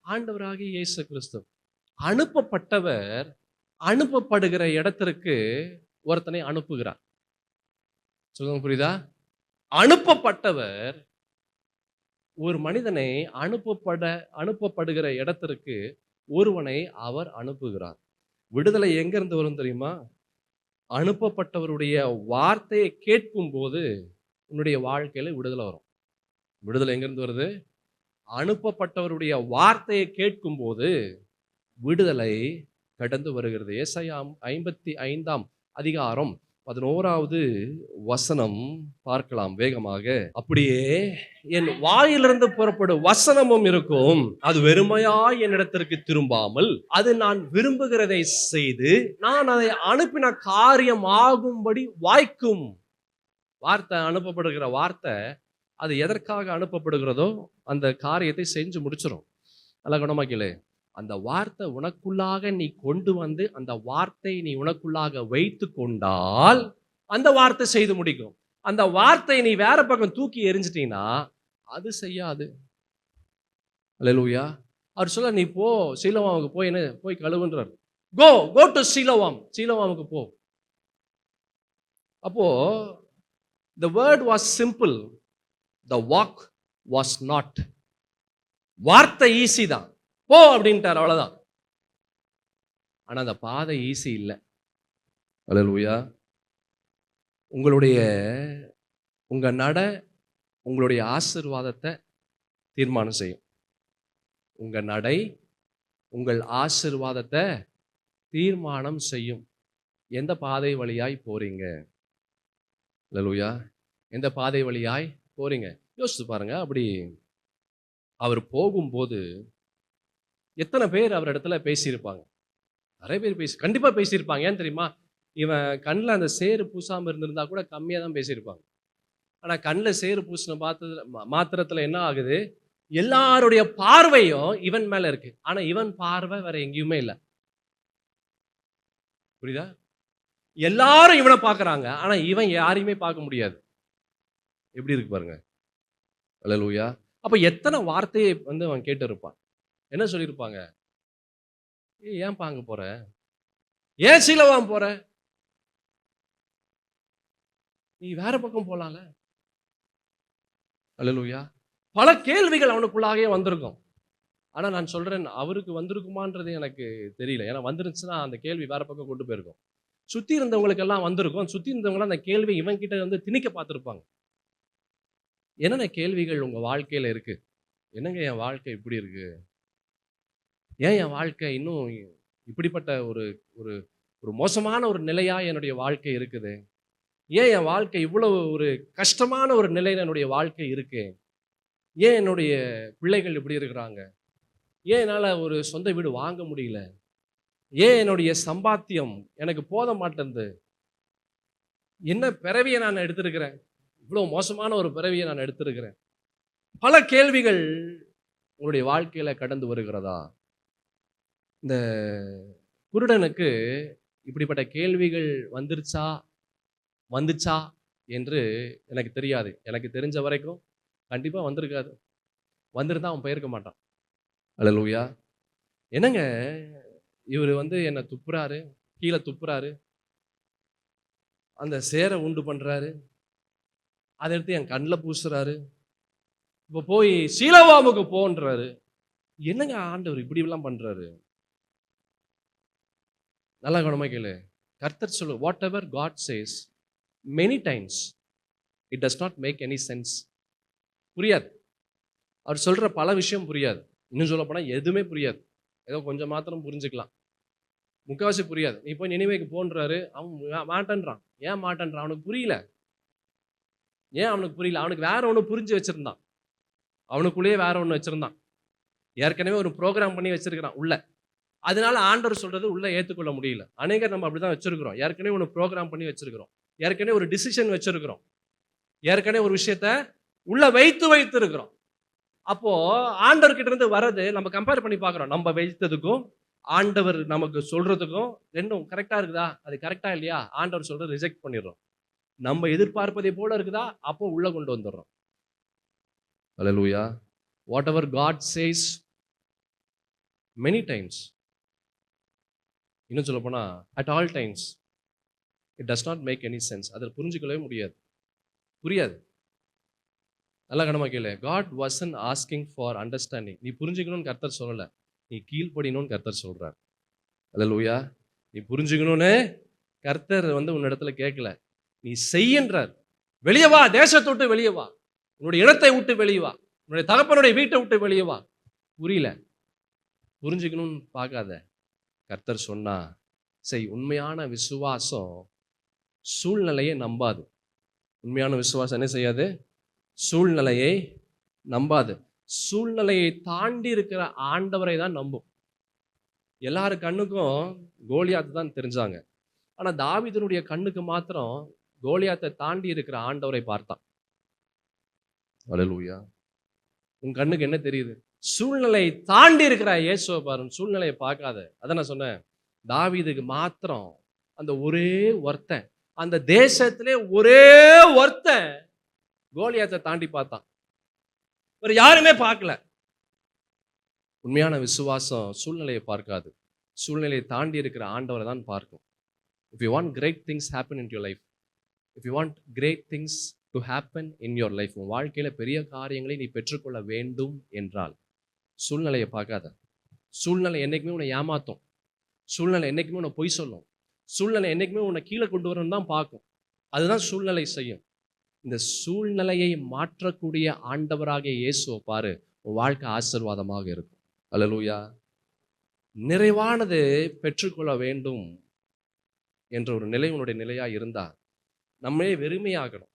ஆண்டவராகிய இயேசு கிறிஸ்து. அனுப்பப்பட்டவர் அனுப்பப்படுகிற இடத்திற்கு ஒருத்தனை அனுப்புகிறார். சொல்லுங்க, புரியுதா? அனுப்பப்பட்டவர் ஒரு மனிதனை அனுப்பப்படுகிற இடத்திற்கு ஒருவனை அவர் அனுப்புகிறார். விடுதலை எங்க இருந்து வரும் தெரியுமா? அனுப்பப்பட்டவருடைய வார்த்தையை கேட்கும் போது உன்னுடைய வாழ்க்கையில விடுதலை வரும். விடுதலை எங்க இருந்து வருது? அனுப்பப்பட்டவருடைய வார்த்தையை கேட்கும் போது விடுதலை கடந்து வருகிறது. ஏசாயா 55ஆம் அதிகாரம் 11வது வசனம் பார்க்கலாம் வேகமாக. அப்படியே என் வாயிலிருந்து புறப்படும் வசனமும் இருக்கும், அது வெறுமையாய் என்னிடத்திற்கு திரும்பாமல் அது நான் விரும்புகிறதை செய்து நான் அதை அனுப்பின காரியம் ஆகும்படி வாய்க்கும். வார்த்தை, அனுப்பப்படுகிற வார்த்தை, அது எதற்காக அனுப்பப்படுகிறதோ அந்த காரியத்தை செஞ்சு முடிச்சிடும். நல்ல குணமாக்கலே, அந்த வார்த்தை உனக்குள்ளாக நீ கொண்டு வந்து அந்த வார்த்தை நீ உனக்குள்ளாக வைத்து கொண்டால் அந்த வார்த்தை செய்து முடிக்கும். அந்த வார்த்தை நீ வேற பக்கம் தூக்கி எரிஞ்சிட்டீங்கன்னா அது செய்யாது. அல்லேலூயா. அவர் சொல்ல, நீ போ சீலோவாமுக்கு போய் என்ன போய் கழுவுன்றார். Go to Siloam. சீலோவாமுக்கு போ. அப்போ the word was simple, the walk was not. வார்த்தை ஈஸி தான், போ அப்படின்ட்டார், அவ்வளவுதான். ஆனா அந்த பாதை ஈஸி இல்லை. அல்லேலூயா. உங்க நட உங்களுடைய ஆசீர்வாதத்தை தீர்மானம் செய்யும். உங்க நடை உங்கள் ஆசீர்வாதத்தை தீர்மானம் செய்யும். எந்த பாதை வழியாய் போறீங்க? அல்லேலூயா. எந்த பாதை வழியாய் போறீங்க? யோசிச்சு பாருங்க. அப்படி அவர் போகும்போது எத்தனை பேர் அவர் இடத்துல பேசியிருப்பாங்க? நிறைய பேர் கண்டிப்பா பேசியிருப்பாங்க. ஏன் தெரியுமா? இவன் கண்ணில் அந்த சேறு பூசாமல் இருந்திருந்தா கூட கம்மியாக தான் பேசியிருப்பாங்க. ஆனால் கண்ணில் சேறு பூசின மாத்திரத்தில் என்ன ஆகுது? எல்லாருடைய பார்வையும் இவன் மேல இருக்கு. ஆனா இவன் பார்வை வேற எங்கேயுமே இல்லை. புரியுதா? எல்லாரும் இவனை பார்க்கறாங்க, ஆனா இவன் யாரையுமே பார்க்க முடியாது. எப்படி இருக்கு பாருங்க. அல்லேலூயா. அப்ப எத்தனை வார்த்தையை அவன் கேட்டு இருப்பான். என்ன சொல்லியிருப்பாங்க? ஏன் பாங்க போற? ஏன் சீலோவாம் போற? நீ வேற பக்கம் போலாம்ல. அல்லேலூயா. பல கேள்விகள் அவனுக்குள்ளாகவே வந்திருக்கும். ஆனா நான் சொல்றேன், அவருக்கு வந்திருக்குமான்றது எனக்கு தெரியல. ஏன்னா வந்துருச்சுன்னா அந்த கேள்வி வேற பக்கம் கொண்டு போயிருக்கும். சுத்தி இருந்தவங்களுக்கு எல்லாம் வந்திருக்கும். சுத்தி இருந்தவங்க அந்த கேள்வி இவன் கிட்ட வந்து திணிக்க பார்த்திருப்பாங்க. என்னென்ன கேள்விகள் உங்க வாழ்க்கையில இருக்கு? என்னங்க என் வாழ்க்கை இப்படி இருக்கு? ஏன் என் வாழ்க்கை இன்னும் இப்படிப்பட்ட ஒரு ஒரு ஒரு மோசமான ஒரு நிலையா என்னுடைய வாழ்க்கை இருக்குது? ஏன் என் வாழ்க்கை இவ்வளவு ஒரு கஷ்டமான ஒரு நிலையில என்னுடைய வாழ்க்கை இருக்கு? ஏன் என்னுடைய பிள்ளைகள் இப்படி இருக்கிறாங்க? ஏன் என்னால ஒரு சொந்த வீடு வாங்க முடியல? ஏன் என்னுடைய சம்பாத்தியம் எனக்கு போத மாட்டேன்து? என்ன பிறவியை நான் எடுத்திருக்கிறேன்? இவ்வளவு மோசமான ஒரு பிறவியை நான் எடுத்திருக்கிறேன். பல கேள்விகள் உங்களுடைய வாழ்க்கையில கடந்து வருகிறதா? இந்த குருடனுக்கு இப்படிப்பட்ட கேள்விகள் வந்துச்சா என்று எனக்கு தெரியாது. எனக்கு தெரிஞ்ச வரைக்கும் கண்டிப்பா வந்திருக்காது. வந்திருந்தா அவன் போயிருக்க மாட்டான். அல்லேலூயா. என்னங்க இவரு வந்து என்ன துப்புறாரு, கீழே துப்புறாரு, அந்த சேரை உண்டு பண்றாரு, அதை எடுத்து என் கண்ணில் பூசுறாரு, இப்போ போய் சீலோவாமுக்கு போன்றாரு. என்னங்க ஆண்டவர் இப்படி எல்லாம் பண்றாரு? நல்லா கவனமா கேளு. கர்த்தர் சொல்லு, whatever God says many times it does not make any sense. புரியாது. அவர் சொல்ற பல விஷயம் புரியாது. இன்னும் சொல்ல போனா எதுவுமே புரியாது. ஏதோ கொஞ்சம் மாத்திரம் புரிஞ்சுக்கலாம். முக்காவாசி புரியாது. நீ போய் நினிவேக்கு போன்றாரு, அவன் மாட்டேன்றான். ஏன் மாட்டேன்றான்? அவனுக்கு புரியல. ஏன் அவனுக்கு புரியல? அவனுக்கு வேற ஒன்று புரிஞ்சு வச்சிருந்தான். அவனுக்குள்ளேயே வேற ஒன்று வச்சிருந்தான். ஏற்கனவே ஒரு ப்ரோக்ராம் பண்ணி வச்சிருக்கிறான் உள்ள. அதனால ஆண்டவர் சொல்றது உள்ள ஏற்றுக்கொள்ள முடியல. அநேகர் நம்ம அப்படிதான் வச்சிருக்கிறோம். ஏற்கனவே ஒன்று ப்ரோக்ராம் பண்ணி வச்சிருக்கிறோம். ஏற்கனவே ஒரு டிசிஷன் வச்சிருக்கிறோம். ஏற்கனவே ஒரு விஷயத்த உள்ள வைத்து இருக்கிறோம். அப்போ ஆண்டவர் கிட்ட இருந்து வர்றது நம்ம கம்பேர் பண்ணி பார்க்கிறோம். நம்ம வைத்ததுக்கும் ஆண்டவர் நமக்கு சொல்றதுக்கும் ரெண்டும் கரெக்டா இருக்குதா? அது கரெக்டா இல்லையா? ஆண்டவர் சொல்றதை ரிஜெக்ட் பண்ணிடுறோம். நம்ம எதிர்பார்ப்பதை போல இருக்குதா? அப்போ உள்ள கொண்டு வந்துடுறோம். Hallelujah. Whatever God says many times, இன்னும் சொல்ல போனா at all times it does not make any sense. அதை புரிஞ்சுக்கவே புரியாது. நல்லா கனமா கேளு. God wasn't asking for understanding. நீ புரிஞ்சுக்கணும்னு கர்த்தர் சொல்லல, நீ கீழ்ப்படியணும்னு கர்த்தர் சொல்றார். அல்லேலூயா. நீ புரிஞ்சுக்கணும்னு கர்த்தர் வந்து உன்னிடத்துல கேட்கல, நீ செய்யன்றார். வெளியே வா, தேசத்தை விட்டு வெளியே வா, உன்னுடைய இடத்தை விட்டு வெளியே வா, உன்னுடைய தகப்பனுடைய வீட்டை விட்டு வெளியே வா. புரியல, புரிஞ்சுக்கணும்னு பார்க்காத. கர்த்தர் சொன்னா செய். உண்மையான விசுவாசம் சூழ்நிலையை நம்பாது. உண்மையான விசுவாசம் என்ன செய்யாது? சூழ்நிலையை நம்பாது. சூழ்நிலையை தாண்டி இருக்கிற ஆண்டவரை தான் நம்பும். எல்லாரு கண்ணுக்கும் கோலியாத்து தான் தெரிஞ்சாங்க. ஆனா தாவீதுனுடைய கண்ணுக்கு மாத்திரம் கோலியாத்தை தாண்டி இருக்கிற ஆண்டவரை பார்த்தான். அல்லேலூயா. உன் கண்ணுக்கு என்ன தெரியுது? சூழ்நிலை தாண்டி இருக்கிற இயேசுவை பாரு, சூழ்நிலையை பார்க்காத. அதான் நான் சொன்னேன், தாவீதுக்கு மாத்திரம் அந்த ஒரே ஒருத்தன், அந்த தேசத்திலே ஒரே ஒருத்தன் கோலியாத்தை தாண்டி பார்த்தான். வேற யாருமே பார்க்கல. உண்மையான விசுவாசம் சூழ்நிலையை பார்க்காது, சூழ்நிலையை தாண்டி இருக்கிற ஆண்டவரை தான் பார்க்கும். If you want great things happen in your life, if you want great things to happen in your life, உன் வாழ்க்கையில பெரிய காரியங்களை நீ பெற்றுக்கொள்ள வேண்டும் என்றால் சூழ்நிலையை பார்க்காத. சூழ்நிலை என்னைக்குமே உன்னை ஏமாத்தும். சூழ்நிலை என்னைக்குமே உன்னை பொய் சொல்லும். சூழ்நிலை என்னைக்குமே உன்னை கீழே கொண்டு வரணும் தான் பார்க்கும். அதுதான் சூழ்நிலை செய்யும். இந்த சூழ்நிலையை மாற்றக்கூடிய ஆண்டவராகிய இயேசுவை பாரு, உன் வாழ்க்கை ஆசீர்வாதமாக இருக்கும். அல்லேலூயா. நிறைவானது பெற்றுக்கொள்ள வேண்டும் என்ற ஒரு நிலை உன்னுடைய நிலையா இருந்தா நம்மளே வெறுமையாகணும்.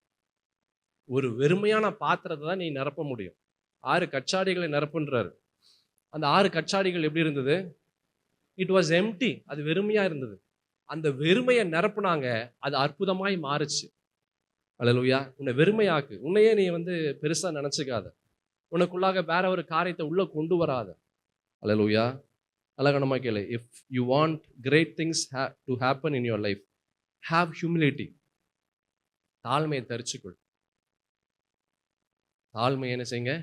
ஒரு வெறுமையான பாத்திரத்தை தான் நீ நிரப்ப முடியும். 6 கச்சாடிகளை நிரப்புன்றாரு. அந்த 6 கச்சாடிகள் எப்படி இருந்தது? It was empty. அது வெறுமையா இருந்தது. அந்த வெறுமையை நிரப்புனாங்க, அது அற்புதமாய் மாறுச்சு. அல்லேலூயா. உன்னை வெறுமையாக்கு. உன்னையே நீ வந்து பெருசா நினைச்சுக்காத. உனக்குள்ளாக வேற ஒரு காரியத்தை உள்ள கொண்டு வராத. அல்லேலூயா. அழகனமா கேளு. If you want great things to happen in your life, have humility. தாழ்மையை தரிச்சுக்கொள். தாழ்மையை என்ன செய்யுங்க?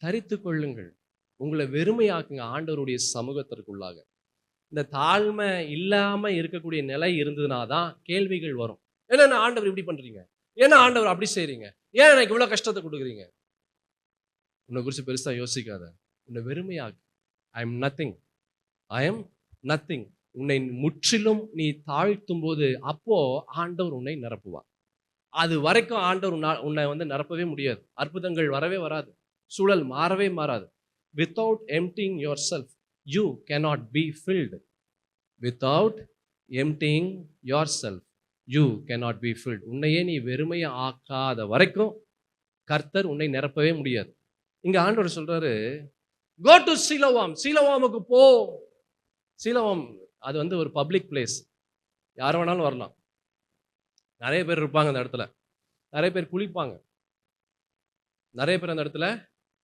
தரித்து கொள்ளுங்கள். உங்களை வெறுமையாக்குங்க ஆண்டவருடைய சமூகத்திற்குள்ளாக. இந்த தாழ்மை இல்லாம இருக்கக்கூடிய நிலை இருந்ததுனாதான் கேள்விகள் வரும். என்ன ஆண்டவர் இப்படி பண்றீங்க, ஏன்னா ஆண்டவர் அப்படி செய்றீங்க? ஏன் எனக்கு இவ்வளவு கஷ்டத்தை கொடுக்குறீங்க? உன்னை குறித்து பெருசா யோசிக்காத. உன்னை வெறுமையாக்கு. I am nothing. I am nothing. உன்னை முற்றிலும் நீ தாழ்த்தும் போது அப்போ ஆண்டவர் உன்னை நிரப்புவார். அது வரைக்கும் ஆண்டவர் உன்னை நிரப்பவே முடியாது. அற்புதங்கள் வரவே வராது. சூழல் மாறவே மாறாது. Without emptying yourself, you cannot be filled. Without emptying yourself, you cannot be filled. உன்னையே நீ வெறுமையை ஆக்காத வரைக்கும் கர்த்தர் உன்னை நிரப்பவே முடியாது. இங்க ஆண்டவர் சொல்றாரு, go to Siloam. சீலோவாமுக்கு போ. சீலோவாம் அது ஒரு பப்ளிக் பிளேஸ். யார் வேணாலும் வரலாம். நிறைய பேர் இருப்பாங்க அந்த இடத்துல. நிறைய பேர் குளிப்பாங்க. நிறைய பேர் அந்த இடத்துல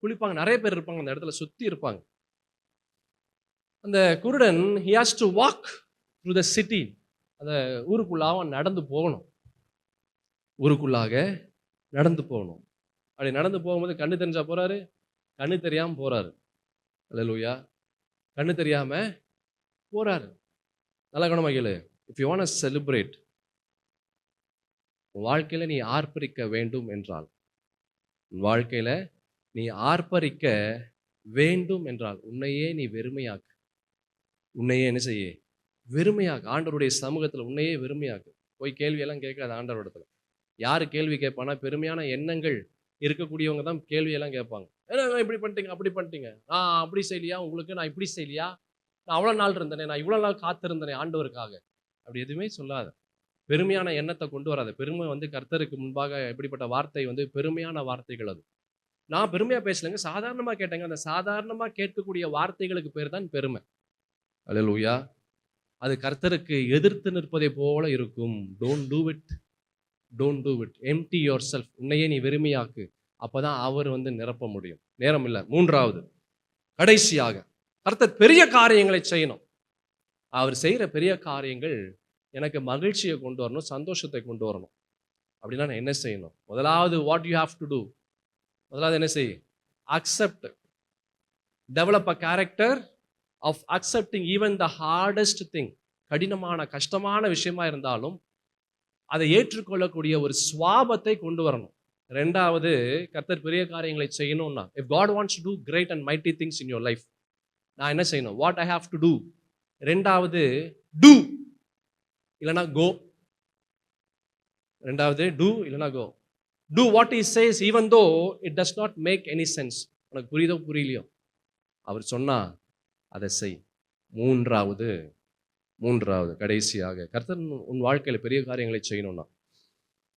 குளிப்பாங்க. நிறைய பேர் இருப்பாங்க அந்த இடத்துல, சுத்தி இருப்பாங்க. அந்த குருடன் he has to walk through the city. அந்த ஊருக்குள்ளாக அவன் நடந்து போகணும். ஊருக்குள்ளாக நடந்து போகணும். அப்படி நடந்து போகும்போது கண்ணு தெரிஞ்சா போறாரு, கண்ணு தெரியாம போறாரு. அல்லேலூயா. கண்ணு தெரியாம போறாரு. நல்ல கவனமா கேளு. if you want to celebrate, உன் வாழ்க்கையில நீ ஆர்ப்பரிக்க வேண்டும் என்றால், உன் வாழ்க்கையில நீ ஆர்ப்பரிக்க வேண்டும் என்றால் உன்னையே நீ வெறுமையாக்கு. உன்னையே என்ன செய்ய? வெறுமையாக்கு. ஆண்டவருடைய சமூகத்தில் உன்னையே வெறுமையாக்கு. போய் கேள்வியெல்லாம் கேட்காது ஆண்டவரிடத்துல. யாரு கேள்வி கேட்பானா? பெருமையான எண்ணங்கள் இருக்கக்கூடியவங்க தான் கேள்வியெல்லாம் கேட்பாங்க. ஏன்னா இப்படி பண்ணிட்டீங்க, அப்படி பண்ணிட்டீங்க, அப்படி செய்யலையா உங்களுக்கு, நான் இப்படி செய்யலையா, நான் அவ்வளோ நாள் இருந்தேனே, நான் இவ்வளோ நாள் காத்திருந்தேனே ஆண்டவருக்காக. அப்படி எதுவுமே சொல்லாத. பெருமையான எண்ணத்தை கொண்டு வராது. பெருமை கர்த்தருக்கு முன்பாக எப்படிப்பட்ட வார்த்தை பெருமையான வார்த்தைகள். அது நான் பெருமையா பேசலைங்க, சாதாரணமா கேட்டேங்க. அந்த சாதாரணமா கேட்கக்கூடிய வார்த்தைகளுக்கு பேர் தான் பெருமை. அல்லேலூயா. அது கர்த்தருக்கு எதிர்த்து நிற்பதை போல இருக்கும். Don't do it. Don't do it. Empty your self. உன்னையே நீ வெறுமையாக்கு. அப்பதான் அவர் நிரப்ப முடியும். நேரம் இல்லை. மூன்றாவது, கடைசியாக கர்த்தர் பெரிய காரியங்களை செய்யணும். அவர் செய்யற பெரிய காரியங்கள் எனக்கு மகிழ்ச்சியை கொண்டு வரணும், சந்தோஷத்தை கொண்டு வரணும். அப்படின்னா நான் என்ன செய்யணும்? முதலாவது, what you have to do. முதலாவது என்ன செய்? Accept. Develop a character of accepting even the hardest thing. கடினமான கஷ்டமான விஷயமா இருந்தாலும் அதை ஏற்றுக்கொள்ளக்கூடிய ஒரு சுவாபத்தை கொண்டு வரணும். ரெண்டாவது, கர்த்தர் பெரிய காரியங்களை செய்யணும்னா, if God wants to do great and mighty things in your life, நான் என்ன செய்யணும்? what I have to do. ரெண்டாவது, do இல்லனா go. ரெண்டாவது, do இல்லனா go. do what he says even though it does not make any sense. உனக்கு புரியுதோ புரியலையோ, அவர் சொன்னா அதை செய். மூன்றாவது கடைசியாக, கர்த்தர் உன் வாழ்க்கையில பெரிய காரியங்களை செய்யணும்னா,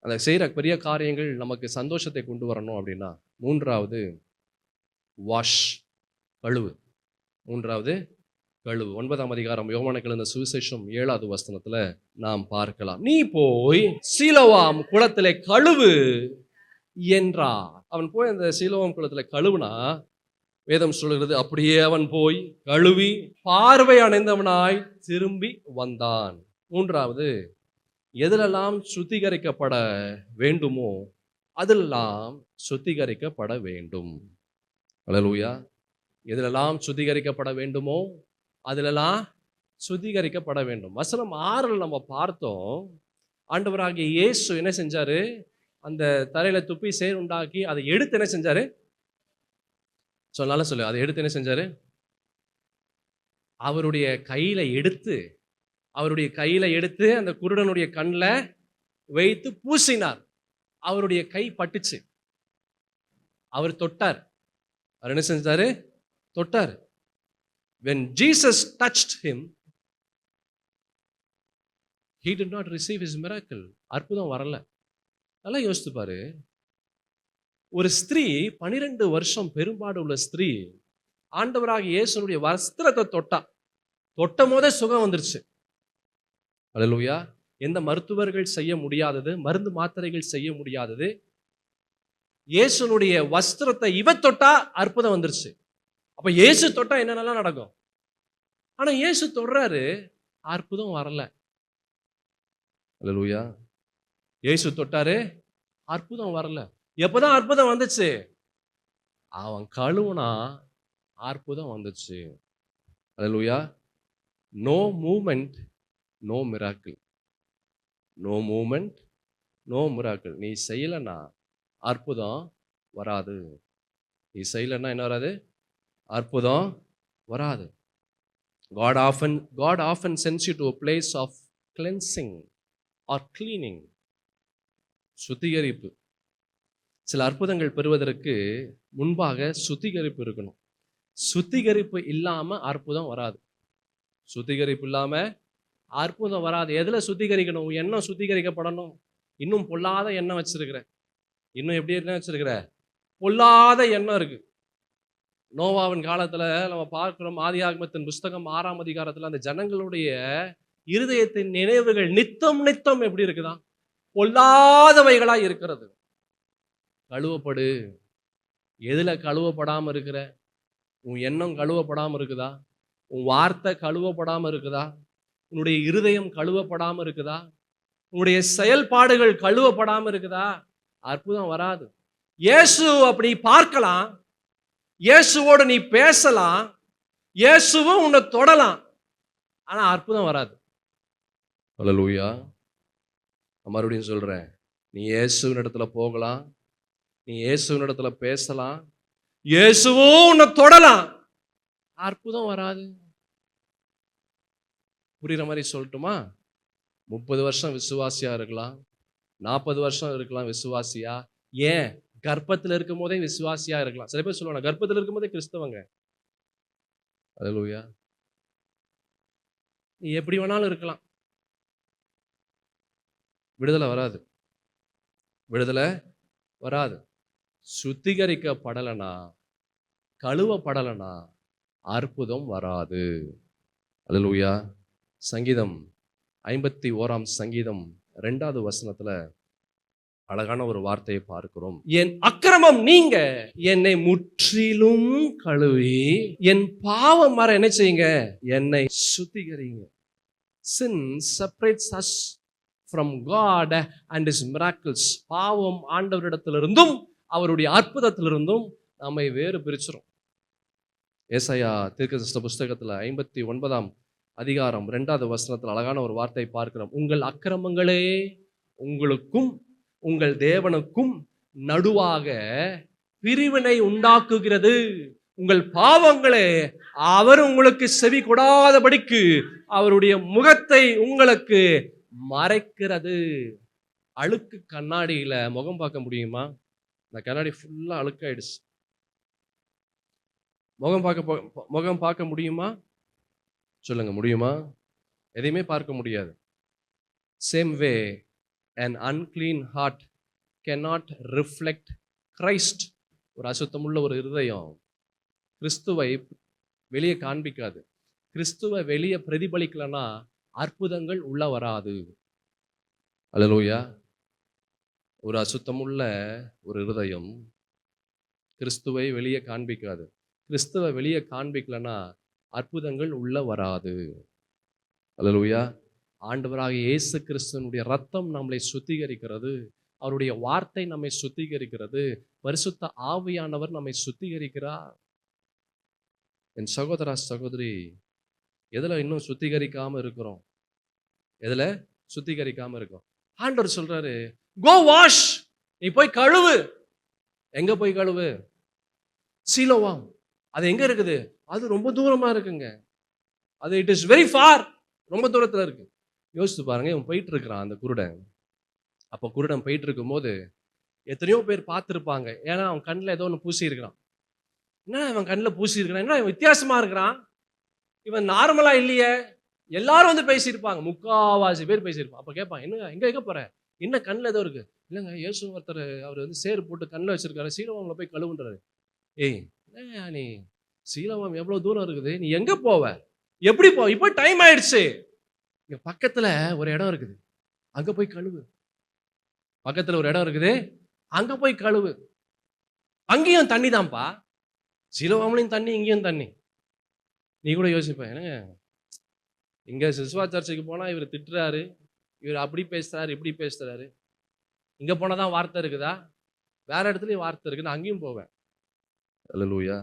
அந்த செய்கிற பெரிய காரியங்கள் நமக்கு சந்தோஷத்தை கொண்டு வரணும் அப்படின்னா, மூன்றாவது, வாஷ், கழுவு. மூன்றாவது, கழுவு. 9ஆம் அதிகாரம் யோவானுக்கு எழுதின சுவிசேஷம் 7வது வசனத்துல நாம் பார்க்கலாம். நீ போய் சீலோவாம் குளத்திலே கழுவு என்றார். அவன் போய் அந்த சீலோவாம் குளத்திலே கழுவுனா, வேதம் சொல்கிறது, அப்படியே அவன் போய் கழுவி பார்வை அடைந்தவனாய் திரும்பி வந்தான். மூன்றாவது, எதிலெல்லாம் சுத்திகரிக்கப்பட வேண்டுமோ அதெல்லாம் சுத்திகரிக்கப்பட வேண்டும். அல்லேலூயா. எதிலெல்லாம் சுத்திகரிக்கப்பட வேண்டுமோ அதிலெல்லாம் சுத்திகரிக்கப்பட வேண்டும். வசனம் 6 நம்ம பார்த்தோம். ஆண்டவராகிய இயேசு என்ன செஞ்சாரு? அந்த தரையில துப்பி சேர் உண்டாக்கி அதை எடுத்து என்ன செஞ்சாரு? சொன்னாலும் சொல்லு. அதை எடுத்து என்ன செஞ்சாரு? அவருடைய கையில எடுத்து அந்த குருடனுடைய கண்ணில் வைத்து பூசினார். அவருடைய கை பட்டுச்சு. அவர் தொட்டார். அவர் என்ன செஞ்சாரு? தொட்டார். When Jesus touched him, he did not receive his miracle. அற்புதம் வரல. நல்லா யோசித்து பாரு. ஒரு ஸ்திரீ 12 வருஷம் பெரும்பாடு உள்ள ஸ்திரீ ஆண்டவராகிய இயேசுனுடைய வஸ்திரத்தை தொட்ட போதே சுகம் வந்துருச்சு. அல்லேலூயா. எந்த மருத்துவர்கள் செய்ய முடியாதது, மருந்து மாத்திரைகள் செய்ய முடியாதது, இயேசுனுடைய வஸ்திரத்தை தொட்டா அற்புதம் வந்துருச்சு. அப்ப இயேசு தொட்டா என்னென்னலாம் நடக்கும்? ஆனா இயேசு தொடுறாரு, அற்புதம் வரல. அல்லேலூயா. இயேசு தொட்டாரு, அற்புதம் வரல. எப்பதான் அற்புதம் வந்துச்சு? அவன் கழுவுனா அற்புதம் வந்துச்சு. Hallelujah. No moment, no miracle. No moment, no miracle. நீ செய்யலைன்னா அற்புதம் வராது. நீ செய்யலைன்னா என்ன வராது? அற்புதம் வராது. God often sends you to a place of cleansing or cleaning. சுத்திகரிப்பு. சில அற்புதங்கள் பெறுவதற்கு முன்பாக சுத்திகரிப்பு இருக்கணும். சுத்திகரிப்பு இல்லாம அற்புதம் வராது. சுத்திகரிப்பு இல்லாம அற்புதம் வராது. எதுல சுத்திகரிக்கணும்? எண்ணம் சுத்திகரிக்கப்படணும். இன்னும் பொல்லாத எண்ணம் வச்சிருக்கிற, இன்னும் எப்படி என்ன வச்சிருக்கிற? பொல்லாத எண்ணம் இருக்கு. நோவாவின் காலத்துல நம்ம பார்க்கிறோம், ஆதியாகமத்தின் புஸ்தகம் 6ஆம் அதிகாரத்துல அந்த ஜனங்களுடைய இருதயத்தின் நினைவுகள் நித்தம் நித்தம் எப்படி இருக்குதா? பொல்லாதவைகளா இருக்கிறது. கழுவப்படு. எதுல கழுவப்படாம இருக்கிற? உன் எண்ணம் கழுவப்படாம இருக்குதா? உன் வார்த்தை கழுவப்படாம இருக்குதா? உன்னுடைய இருதயம் கழுவப்படாம இருக்குதா? உன்னுடைய செயல்பாடுகள் கழுவப்படாம இருக்குதா? அற்புதம் வராது. இயேசு அப்படி பார்க்கலாம், இயேசுவோடு நீ பேசலாம், இயேசுவும் உன்னை தொடலாம், ஆனா அற்புதம் வராது. அல்லேலூயா. மறுபடியும் சொல்றேன், நீ இயேசுவின் இடத்துல போகலாம், நீ இயேசுவின் இடத்துல பேசலாம், இயேசுவும் உன்னை தொடலாம், அற்புதம் வராது. புரியுற மாதிரி சொல்லட்டுமா? 30 வருஷம் விசுவாசியா இருக்கலாம், 40 வருஷம் இருக்கலாம் விசுவாசியா, ஏன் கர்ப்பத்தில் இருக்கும் போதே விசுவாசியா இருக்கலாம். சில பேர் சொல்லுவாங்க கர்ப்பத்தில் இருக்கும் போதே கிறிஸ்தவங்க. அல்லேலூயா. நீ எப்படி வேணாலும் இருக்கலாம், விடுதலை வராது. விடுதலை வராது. சுத்திகரிக்கப்படலைனா, கழுவப்படலைனா அற்புதம் வராது. அல்லேலூயா. சங்கீதம் 51ஆம் சங்கீதம் 2வது வசனத்துல அழகான ஒரு வார்த்தையை பார்க்கிறோம். என் அக்கிரமம் நீங்க என்னை முற்றிலும் கழுவி என் பாவம் வர என்ன செய்யுங்க? என்னை சுத்திகரிங்க. Sin separates us from God and His miracles. பாவம் ஆண்டவரிடத்திலிருந்தும் அவருடைய அற்புதத்திலிருந்தும் நம்மை வேறு பிரிச்சிரும். ஏசாயா தீர்க்கதரிசன புஸ்தகத்துல 59ஆம் அதிகாரம் 2வது வசனத்தில் அழகான ஒரு வார்த்தை பார்க்கிறோம். உங்கள் அக்கிரமங்களே உங்களுக்கும் உங்கள் தேவனுக்கும் நடுவாக பிரிவினை உண்டாக்குகிறது. உங்கள் பாவங்களே அவர் உங்களுக்கு செவி கொடாதபடிக்கு அவருடைய முகத்தை உங்களுக்கு மறைக்கிறது. அழுக்கு கண்ணாடியில முகம் பார்க்க முடியுமா? இந்த கண்ணாடி ஃபுல்லா அழுக்காயிடுச்சு. முகம் பார்க்க முடியுமா? சொல்லுங்க, முடியுமா? எதையுமே பார்க்க முடியாது. Same way, an unclean heart cannot reflect Christ. ஒரு அசுத்தமுள்ள ஒரு இருதயம் கிறிஸ்துவை வெளியே காண்பிக்காது. கிறிஸ்துவை வெளியே பிரதிபலிக்கலனா அற்புதங்கள் உள்ள வராது. அல்லேலூயா. ஒரு அசுத்தமுள்ள ஒரு இருதயம் கிறிஸ்துவை வெளியே காண்பிக்காது. கிறிஸ்துவை வெளியே காண்பிக்கலனா அற்புதங்கள் உள்ள வராது. அல்லேலூயா. ஆண்டவராகிய இயேசு கிறிஸ்துவினுடைய ரத்தம் நம்மை சுத்திகரிக்கிறது. அவருடைய வார்த்தை நம்மை சுத்திகரிக்கிறது. பரிசுத்த ஆவியானவர் நம்மை சுத்திகரிக்கிறார். என் சகோதரா சகோதரி, எதுல இன்னும் சுத்திகரிக்காம இருக்கிறோம்? எதுல சுத்திகரிக்காம இருக்கோம்? ஆண்டவர் சொல்றாரு, கோ வாஷ். நீ போய் கழுவு. எங்க போய் கழுவு? சீலோவாம். அது எங்க இருக்குது? அது ரொம்ப தூரமா இருக்குங்க. அது இட் இஸ் வெரி ஃபார். ரொம்ப தூரத்துல இருக்கு. யோசித்து பாருங்க, இவன் போயிட்டு இருக்கிறான் அந்த குருடன். அப்போ குருடன் போயிட்டு இருக்கும் போது எத்தனையோ பேர் பார்த்துருப்பாங்க. ஏன்னா அவன் கண்ணில் ஏதோ ஒன்று பூசி இருக்கிறான். என்ன அவன் கண்ணில் பூசி இருக்கிறான்? என்ன வித்தியாசமா இருக்கிறான்? இவன் நார்மலா இல்லையே. எல்லாரும் வந்து பேசியிருப்பாங்க, முக்காவாசி பேர் பேசியிருப்பான். அப்போ கேட்பான், என்ன எங்க போற? என்ன கண்ணில் ஏதோ இருக்கு? இல்லைங்க, இயேசு ஒருத்தர் அவர் வந்து சேறு போட்டு கண்ணில் வச்சிருக்காரு, சீலோவாம்ல போய் கழுவுன்றாரு. ஏய், என்ன நீ, சீலோவாம் எவ்வளவு தூரம் இருக்குது, நீ எங்க போவ? எப்படி போ? இப்போ டைம் ஆயிடுச்சு. இங்க பக்கத்துல ஒரு இடம் இருக்குது, அங்க போய் கழுவு. பக்கத்துல ஒரு இடம் இருக்குது, அங்க போய் கழுவு. அங்கேயும் தண்ணி தான்ப்பா, சீலோவாம்லையும் தண்ணி, இங்கேயும் தண்ணி. நீ கூட யோசிப்ப, என்னங்க இங்க சிசுவா சர்ச்சுக்கு போனா இவர் திட்டுறாரு, இவர் அப்படி பேசுறாரு, இப்படி பேசுறாரு. இங்க போனதான் வார்த்தை இருக்குதா? வேற இடத்துலயும் வார்த்தை இருக்குது, நான் அங்கேயும் போவேன். அல்லேலூயா.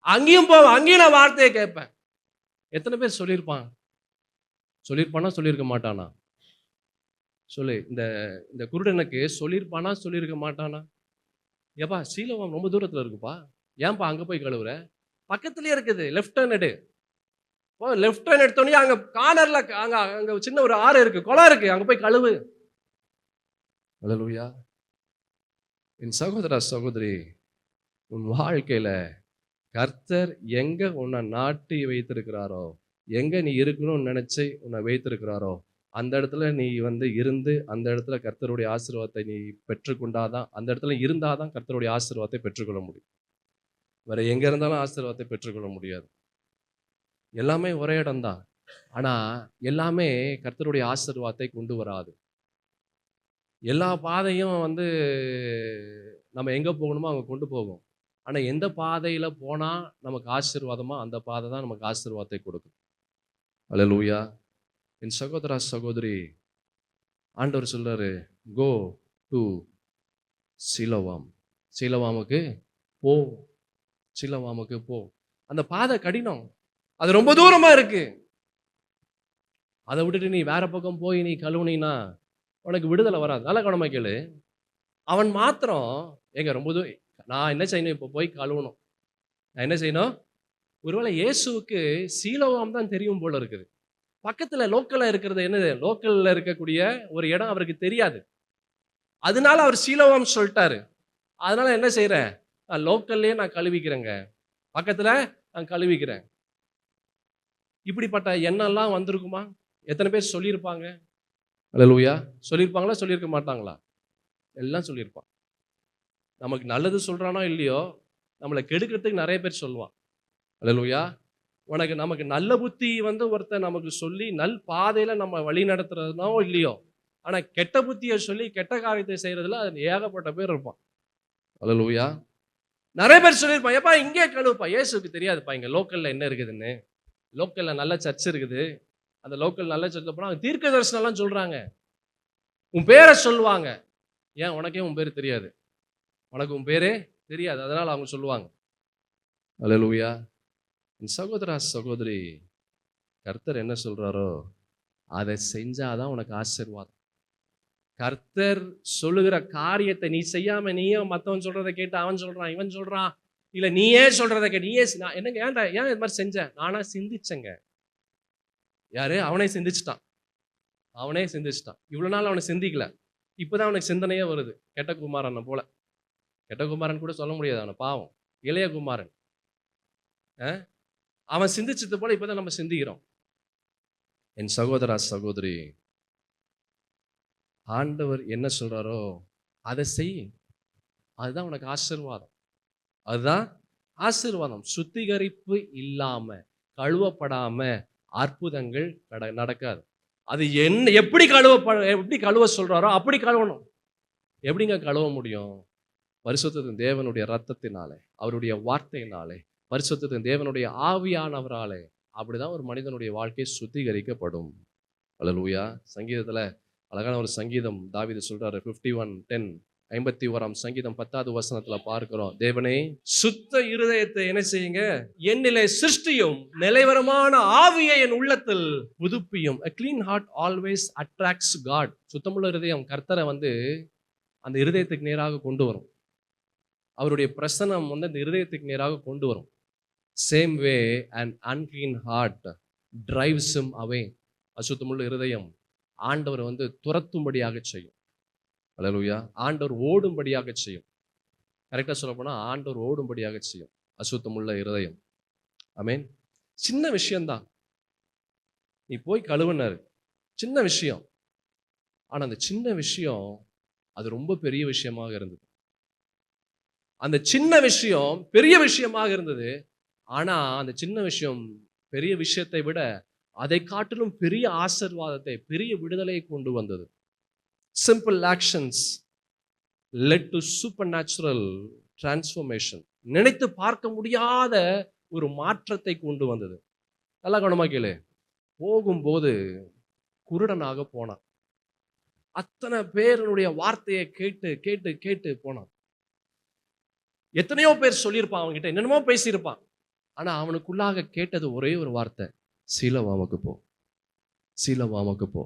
அங்கேயும் போவேன், அங்கேயும் நான் வார்த்தையை கேட்பேன். எத்தனை பேர் சொல்லியிருப்பான்? சொல்லியிருப்பானா, சொல்லியிருக்க மாட்டானா? சொல்லு. இந்த இந்த குருடனுக்கு சொல்லியிருப்பானா, சொல்லியிருக்க மாட்டானா? ஏப்பா சீலோவாம் ரொம்ப தூரத்துல இருக்குப்பா, ஏன்பா அங்க போய் கழுவுற? பக்கத்துலயே இருக்குது, லெஃப்ட் டர்ன் எடு. லெஃப்ட் டர்ன் எடுத்தோடனே அங்க கார்னர்ல அங்க அங்க சின்ன ஒரு ஆறு இருக்கு, குளம் இருக்கு, அங்க போய் கழுவு. அல்லேலூயா. என் சகோதர சகோதரி, உன் வாழ்க்கையில கர்த்தர் எங்க உன்னை நாட்டி வைத்திருக்கிறாரோ, எங்க நீ இருக்கணும்னு நினைச்சு உன்னை வைத்திருக்கிறாரோ, அந்த இடத்துல நீ இருந்து அந்த இடத்துல கர்த்தருடைய ஆசீர்வாதத்தை நீ பெற்றுக்கொண்டாதான், அந்த இடத்துல இருந்தாதான் கர்த்தருடைய ஆசீர்வாதத்தை பெற்றுக்கொள்ள முடியும். வேற எங்க இருந்தாலும் ஆசீர்வாதத்தை பெற்றுக்கொள்ள முடியாது. எல்லாமே ஒரே இடம்தான். ஆனா எல்லாமே கர்த்தருடைய ஆசீர்வாதத்தை கொண்டு வராது. எல்லா பாதையும் நம்ம எங்க போகணுமோ அங்க கொண்டு போகும். ஆனா எந்த பாதையில போனா நமக்கு ஆசீர்வாதமோ அந்த பாதை தான் நமக்கு ஆசீர்வாதத்தை கொடுக்கும். அல்லேலூயா. என் சகோதரா சகோதரி, ஆண்டவர் சொல்றாரு, கோ டு சிலோவாம். சிலோவாமுக்கு போ, சிலோவாமுக்கு போ. அந்த பாதை கடினம், அது ரொம்ப தூரமா இருக்கு. அதை விட்டுட்டு நீ வேற பக்கம் போய் நீ கழுவுனீன்னா உனக்கு விடுதலை வராது. நல்ல கவனமா கேளு. அவன் மாத்திரம் எங்க ரொம்ப நான் என்ன செய்யணும்? இப்போ போய் கழுவணும். நான் என்ன செய்யணும்? ஒருவேளை இயேசுவுக்கு சீலோவாம் தான் தெரியும் போல இருக்குது. பக்கத்துல லோக்கல்ல இருக்கிறது என்னது? லோக்கல்ல இருக்கக்கூடிய ஒரு இடம் அவருக்கு தெரியாது. அதனால அவர் சீலோவாம் சொல்லிட்டாரு. அதனால என்ன செய்யறேன்? நான் லோக்கல்லே நான் கழுவிக்கிறேங்க, பக்கத்துல நான் கழுவிக்கிறேன். இப்படிப்பட்ட எண்ணம்லாம் வந்திருக்குமா? எத்தனை பேர் சொல்லியிருப்பாங்க? அல்லேலூயா. சொல்லியிருப்பாங்களா, சொல்லியிருக்க மாட்டாங்களா? எல்லாம் சொல்லியிருப்பான். நமக்கு நல்லது சொல்றானோ இல்லையோ, நம்மளை கெடுக்கிறதுக்கு நிறைய பேர் சொல்லுவான். அல்லேலூயா. நமக்கு நல்ல புத்தி ஒருத்தன் நமக்கு சொல்லி நல் பாதையில நம்ம வழி நடத்துறதுனோ இல்லையோ, ஆனா கெட்ட புத்தியை சொல்லி கெட்ட காரியத்தை செய்யறதுல ஏகப்பட்ட பேர் இருப்பான். அல்லேலூயா. நிறைய பேர் சொல்லியிருப்பான், ஏப்பா இங்கே கழுவுப்பா, இயேசுக்கு தெரியாதுப்பா இங்க லோக்கல்ல என்ன இருக்குதுன்னு. லோக்கல்ல நல்ல சர்ச் இருக்குது, அந்த லோக்கல் நல்ல சர்ச்சில் போனா தீர்க்க தரிசனம் எல்லாம் சொல்றாங்க, உன் பேரை சொல்லுவாங்க. ஏன் உனக்கே உன் பேர் தெரியாது? உனக்கு உன் பேரே தெரியாது, அதனால அவங்க சொல்லுவாங்க. அல்லேலூயா. என் சகோதரா சகோதரி, கர்த்தர் என்ன சொல்றாரோ அதை செஞ்சாதான் உனக்கு ஆசீர்வாதம். கர்த்தர் சொல்லுகிற காரியத்தை நீ செய்யாம நீயே மத்தவன் சொல்றதை கேட்டு அவன் சொல்றான் இவன் சொல்றான், இல்ல நீயே சொல்றதை கேட்டு நீயே என்னங்க ஏன்டா ஏன் இது மாதிரி செஞ்ச? நானா சிந்திச்சேங்க. யாரு? அவனே சிந்திச்சுட்டான். அவனே சிந்திச்சுட்டான். இவ்வளவு நாள் அவனை சிந்திக்கல, இப்பதான் அவனுக்கு சிந்தனையே வருது. கெட்ட குமாரன் போல. கெட்ட குமாரன் கூட சொல்ல முடியாது, அவனை பாவம், இளைய குமாரன். அவன் சிந்திச்சது போல இப்பதான் நம்ம சிந்திக்கிறோம். என் சகோதரா சகோதரி, ஆண்டவர் என்ன சொல்றாரோ அதை செய், அதுதான் உனக்கு ஆசீர்வாதம். அதுதான் ஆசீர்வாதம். சுத்திகரிப்பு இல்லாம, கழுவப்படாம அற்புதங்கள் நடக்காது. அது எப்படி கழுவ சொல்றாரோ அப்படி கழுவணும். எப்படிங்க கழுவ முடியும்? பரிசுத்தத்தின் தேவனுடைய ரத்தத்தினாலே, அவருடைய வார்த்தையினாலே, பரிசுத்தத்தின் தேவனுடைய ஆவியானவராலே. அப்படிதான் ஒரு மனிதனுடைய வாழ்க்கை சுத்திகரிக்கப்படும். அல்லேலூயா. சங்கீதத்துல அழகான ஒரு சங்கீதம் தாவீது சொல்றாரு, 51:10, 51ஆம் சங்கீதம் 10வது வசனத்துல பார்க்கிறோம், தேவனே சுத்த இருதயத்தை என்ன செய்யுங்க என்னிலே சிருஷ்டியும், நிலைவரமான ஆவியை என் உள்ளத்தில் புதுப்பியும். A clean heart always attracts God. சுத்தமுள்ள இருதயம் கர்த்தரை அந்த இருதயத்துக்கு நேராக கொண்டு வரும். அவருடைய பிரசனம் அந்த இருதயத்துக்கு நேராக கொண்டு வரும். Same way an unclean heart drives him away. அசுத்தமுள்ள இருதயம் ஆண்டவர் துரத்தும்படியாக செய்யும். அல்லேலூயா. ஆண்டவர் ஓடும்படியாக செய்யும். கரெக்டா சொல்ல போனா ஆண்டவர் ஓடும்படியாக செய்யும் அசுத்தமுள்ள இருதயம். ஆமென். சின்ன விஷயம்தான், நீ போய் கழுவுனாரு, சின்ன விஷயம். ஆனா அந்த சின்ன விஷயம் அது ரொம்ப பெரிய விஷயமாக இருந்தது. அந்த சின்ன விஷயம் பெரிய விஷயமாக இருந்தது. ஆனா அந்த சின்ன விஷயம் பெரிய விஷயத்தை விட அதை காட்டிலும் பெரிய ஆசீர்வாதத்தை, பெரிய விடுதலையை கொண்டு வந்தது. Simple actions led to supernatural transformation. நினைத்து பார்க்க முடியாத ஒரு மாற்றத்தை கொண்டு வந்தது. நல்லா கவனமா கேளு. போகும்போது குருடனாக போனான். அத்தனை பேருடைய வார்த்தையை கேட்டு கேட்டு கேட்டு போனான். எத்தனையோ பேர் சொல்லியிருப்பான், அவன்கிட்ட என்னென்னமோ பேசியிருப்பான். ஆனா அவனுக்குள்ளாக கேட்டது ஒரே ஒரு வார்த்தை, சீலோவாமுக்கு போ, சீலோவாமுக்கு போ,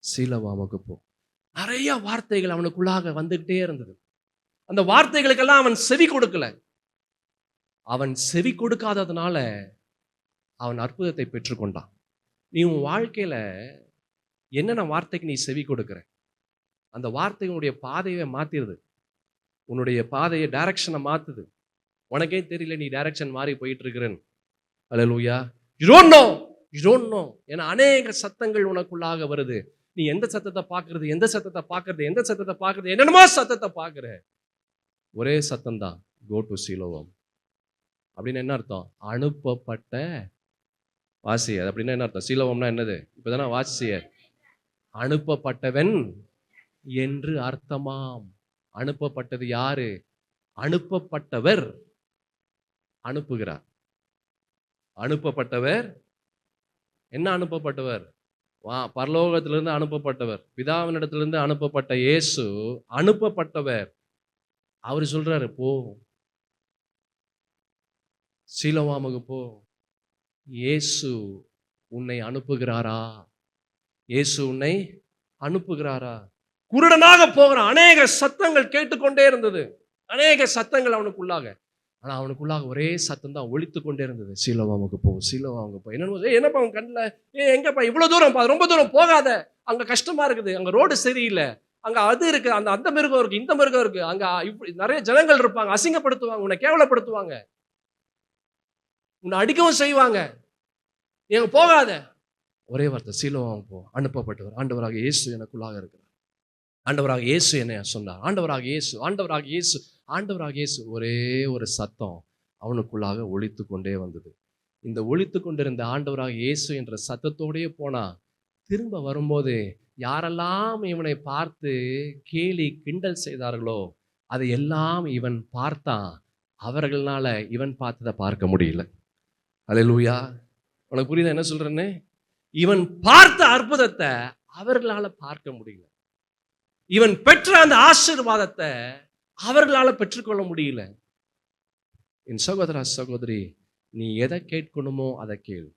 சீலோவாமுக்கு போ. நிறைய வார்த்தைகள் அவனுக்குள்ளாக வந்துகிட்டே இருந்தது. அந்த வார்த்தைகளுக்கெல்லாம் அவன் செவி கொடுக்கல. அவன் செவி கொடுக்காததுனால அவன் அற்புதத்தை பெற்றுக்கொண்டான். நீ உன் வாழ்க்கையில என்னென்ன வார்த்தைக்கு நீ செவி கொடுக்கிற? அந்த வார்த்தை உன்னுடைய பாதையை மாத்திருது. உன்னுடைய பாதையை டைரக்ஷனை மாத்துது. உனக்கே தெரியல நீ டைரக்ஷன் மாறி போயிட்டு இருக்கிறேன்னு. Hallelujah. You don't know. You don't know. ஏன்னா அநேக சத்தங்கள் உனக்குள்ளாக வருது. நீ எந்த சத்தத்தை பார்க்கறது, எந்த சத்தத்தை பார்க்கறது, எந்த சத்தத்தை பார்க்கறது, என்னென்னமோ சத்தத்தை பார்க்கிற. ஒரே சத்தம் தான், கோ டு சீலோவாம். அப்படின்னு என்ன அர்த்தம்? அனுப்பப்பட்ட வாசி. அது அப்படின்னா என்ன அர்த்தம்? சீலோவாம்னா என்னது? இப்பதானே வாசிய. அனுப்பப்பட்டவன் என்று அர்த்தமாம். அனுப்பப்பட்டது யாரு? அனுப்பப்பட்டவர் அனுப்புகிறார். அனுப்பப்பட்டவர் என்ன? அனுப்பப்பட்டவர் பரலோகத்திலிருந்து அனுப்பப்பட்டவர், பிதாவினிடத்திலிருந்து அனுப்பப்பட்ட இயேசு அனுப்பப்பட்டவர். அவர் சொல்றாரு, போ சீலோவாமுக்கு போ. இயேசு உன்னை அனுப்புகிறாரா? இயேசு உன்னை அனுப்புகிறாரா? குருடனாக போகிற அநேக சத்தங்கள் கேட்டுக்கொண்டே இருந்தது. அநேக சத்தங்கள் அவனுக்குள்ளாக. ஆனா அவனுக்குள்ளாக ஒரே சத்தம் தான் ஒலித்து கொண்டே இருந்தது. சீலோவாமுக்கு போ, சீலோவாமுக்கு போ. என்னப்பா அவன் கண்ணில் எங்கப்பா இவ்வளவு தூரம், ரொம்ப தூரம் போகாத, அங்க கஷ்டமா இருக்குது, அங்க ரோடு சரியில்லை, அங்க அது இருக்கு, அந்த மிருகம் இருக்கு, இந்த மிருகம் இருக்கு, அங்க இப்படி நிறைய ஜனங்கள் இருப்பாங்க, அசிங்கப்படுத்துவாங்க, உன்னை கேவலப்படுத்துவாங்க, உன்னை அடிக்கவும் செய்வாங்க, நீ அங்க போகாத. ஒரே வார்த்தை, சீலோவாமுக்கு போ. அனுப்பப்பட்டவர் ஆண்டவராக இயேசு எனக்குள்ளாக இருக்கிறார். ஆண்டவராக இயேசு என்னை சொன்னார். ஆண்டவராக இயேசு, ஆண்டவராக இயேசு, ஆண்டவராக இயேசு. ஒரே ஒரு சத்தம் அவனுக்குள்ளாக ஒலித்து கொண்டே வந்தது. இந்த ஒலித்து கொண்டிருந்த ஆண்டவராக இயேசு என்ற சத்தத்தோடே போனா, திரும்ப வரும்போது யாரெல்லாம் இவனை பார்த்து கேலி கிண்டல் செய்தார்களோ அதை எல்லாம் இவன் பார்த்தான். அவர்களால இவன் பார்த்ததை பார்க்க முடியல. அல்லேலூயா. உனக்கு புரியுதா என்ன சொல்றேன்னு? இவன் பார்த்த அற்புதத்தை அவர்களால பார்க்க முடியல. இவன் பெற்ற அந்த ஆசீர்வாதத்தை அவர்களால பெற்றுக்கொள்ள முடியல. என் சகோதரா சகோதரி, நீ எதை கேட்கணுமோ அதை கேள்.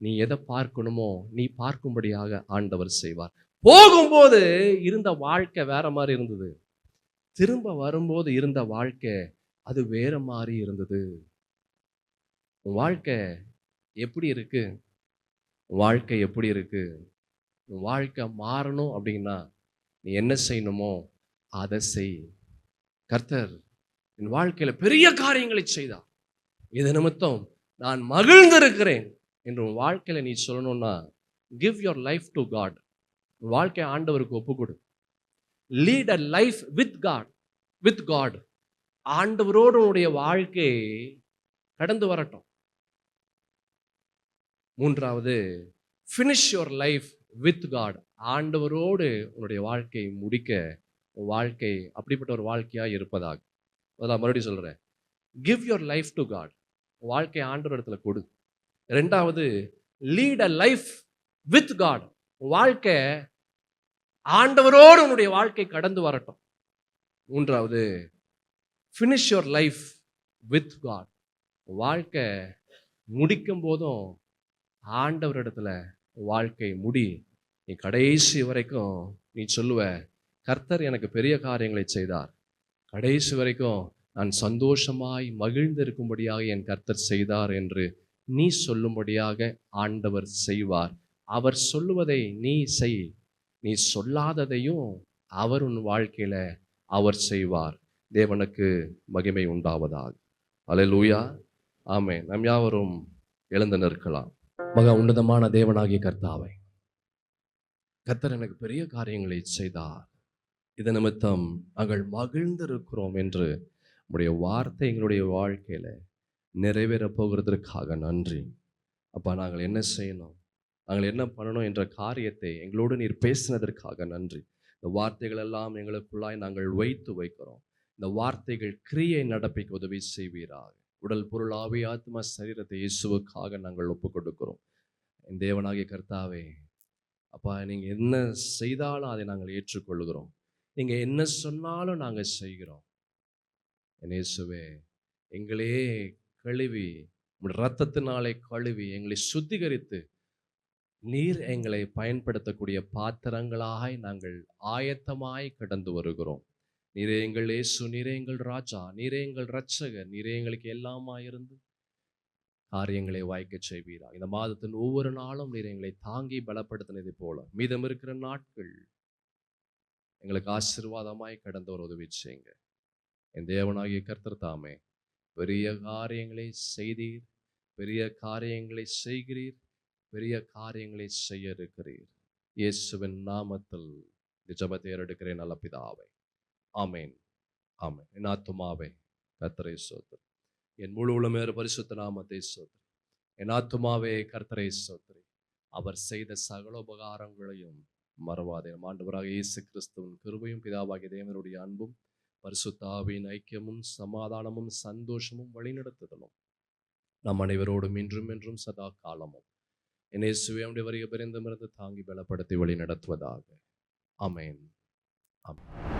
நீ எதை பார்க்கணுமோ நீ பார்க்கும்படியாக ஆண்டவர் செய்வார். போகும்போது இருந்த வாழ்க்கை வேற மாதிரி இருந்தது. திரும்ப வரும்போது இருந்த வாழ்க்கை அது வேற மாதிரி இருந்தது. உன் வாழ்க்கை எப்படி இருக்கு? வாழ்க்கை எப்படி இருக்கு? உன் வாழ்க்கை மாறணும் அப்படின்னா நீ என்ன செய்யணுமோ அதை செய். கர்த்தர் என் வாழ்க்கையில பெரிய காரியங்களை செய்தார், இது நிமித்தம் நான் மகிழ்ந்திருக்கிறேன் என்று உன் வாழ்க்கையில நீ சொல்லணும்னா, give your life to God. உன் வாழ்க்கை ஆண்டவருக்கு ஒப்புக்கொடு. Lead a life with God. With God. ஆண்டவரோடு உன்னுடைய வாழ்க்கை கடந்து வரட்டும். மூன்றாவது, finish your life with God. ஆண்டவரோடு உன்னுடைய வாழ்க்கை முடிக்க உன் வாழ்க்கை அப்படிப்பட்ட ஒரு வாழ்க்கையா இருப்பதாக. அதான் மறுபடியும் சொல்றேன், give your life to God. உன் வாழ்க்கையை ஆண்டவர் இடத்துல கொடு. ரெண்டாவது, lead a life with God. உன் வாழ்க்கை ஆண்டவரோடு உன்னுடைய வாழ்க்கை கடந்து வரட்டும். மூன்றாவது, finish your life with God. உன் வாழ்க்கை முடிக்கும் போதும் ஆண்டவரிடத்துல வாழ்க்கை முடி. நீ கடைசி வரைக்கும் நீ சொல்லுவ, கர்த்தர் எனக்கு பெரிய காரியங்களை செய்தார், கடைசி வரைக்கும் நான் சந்தோஷமாய் மகிழ்ந்திருக்கும்படியாக என் கர்த்தர் செய்தார் என்று நீ சொல்லும்படியாக ஆண்டவர் செய்வார். அவர் சொல்லுவதை நீ செய், நீ சொல்லாததையும் அவர் உன் வாழ்க்கையில அவர் செய்வார். தேவனுக்கு மகிமை உண்டாவதாக. அல்லேலூயா. ஆமென். நம் யாவரும் எழுந்து நிற்கலாம். மகா உன்னதமான தேவனாகிய கர்த்தாவை, கர்த்தர் எனக்கு பெரிய காரியங்களை செய்தார், இது நிமித்தம் நாங்கள் மகிழ்ந்திருக்கிறோம் என்று உடைய வார்த்தை எங்களுடைய வாழ்க்கையில நிறைவேற போகிறதற்காக நன்றி. அப்பா, நாங்கள் என்ன செய்யணும், நாங்கள் என்ன பண்ணணும் என்ற காரியத்தை எங்களோடு நீர் பேசினதற்காக நன்றி. இந்த வார்த்தைகள் எல்லாம் எங்களுக்குள்ளாய் நாங்கள் வைக்கிறோம். இந்த வார்த்தைகள் கிரியை நடப்பிக்க உதவி செய்வீராக. உடல், பொருள், ஆவி, ஆத்மா, சரீரத்தை இயேசுவுக்காக நாங்கள் ஒப்புக் கொடுக்கிறோம். என் தேவனாகிய கர்த்தாவே, அப்பா, நீங்க என்ன செய்தாலும் அதை நாங்கள் ஏற்றுக்கொள்கிறோம். நீங்க என்ன சொன்னாலும் நாங்கள் செய்கிறோம். என் இயேசுவே, எங்களே கழுவி, ரத்தத்தினாலே கழுவி எங்களை சுத்திகரித்து நீர் எங்களை பயன்படுத்தக்கூடிய பாத்திரங்களாய் நாங்கள் ஆயத்தமாய் கடந்து வருகிறோம். நீரே எங்கள் இயேசு, நீரே எங்கள் ராஜா, நீரே எங்கள் இரட்சகர், நீரே எங்களுக்கு எல்லாமாயிருந்து காரியங்களை வாய்க்கச் செய்வீரா. இந்த மாதத்தின் ஒவ்வொரு நாளும் நீர் எங்களை தாங்கி பலப்படுத்தினதை போல மீதம் இருக்கிற நாட்கள் எங்களுக்கு ஆசீர்வாதமாய் கடந்து வர உதவி செய்யுங்க. என் தேவனாகிய கர்த்தர் தாமே பெரிய காரியங்களை செய்தீர், பெரிய காரியங்களை செய்கிறீர், பெரிய காரியங்களை செய்ய இருக்கிறீர். இயேசுவின் நாமத்தில் இந்த ஜெபத்தை ஏறெடுக்கிறேன் நல்ல பிதாவே. ஆமென், ஆமென். என் ஆத்துமாவே கர்த்தரை ஸ்தோத்திரி, என் முழு உள்ளமேறு பரிசுத்த நாமத்தை ஸ்தோத்திரி. என் ஆத்துமாவே கர்த்தரை ஸ்தோத்திரி, அவர் செய்த சகல உபகாரங்களையும் மறவாதே. நம் ஆண்டவராக இயேசு கிறிஸ்துவின் கிருபையும் பிதாவாகிய தேவனுடைய அன்பும் பரிசுத்த ஆவியின் ஐக்கியமும் சமாதானமும் சந்தோஷமும் வழிநடத்துதலும் நம் அனைவரோடும் இன்றும் என்றும் சதா காலமும் என் இயேசுவே அவருடைய வருகை பரிந்தும் இருந்து தாங்கி பலப்படுத்தி வழி நடத்துவதாக. ஆமென், ஆமென்.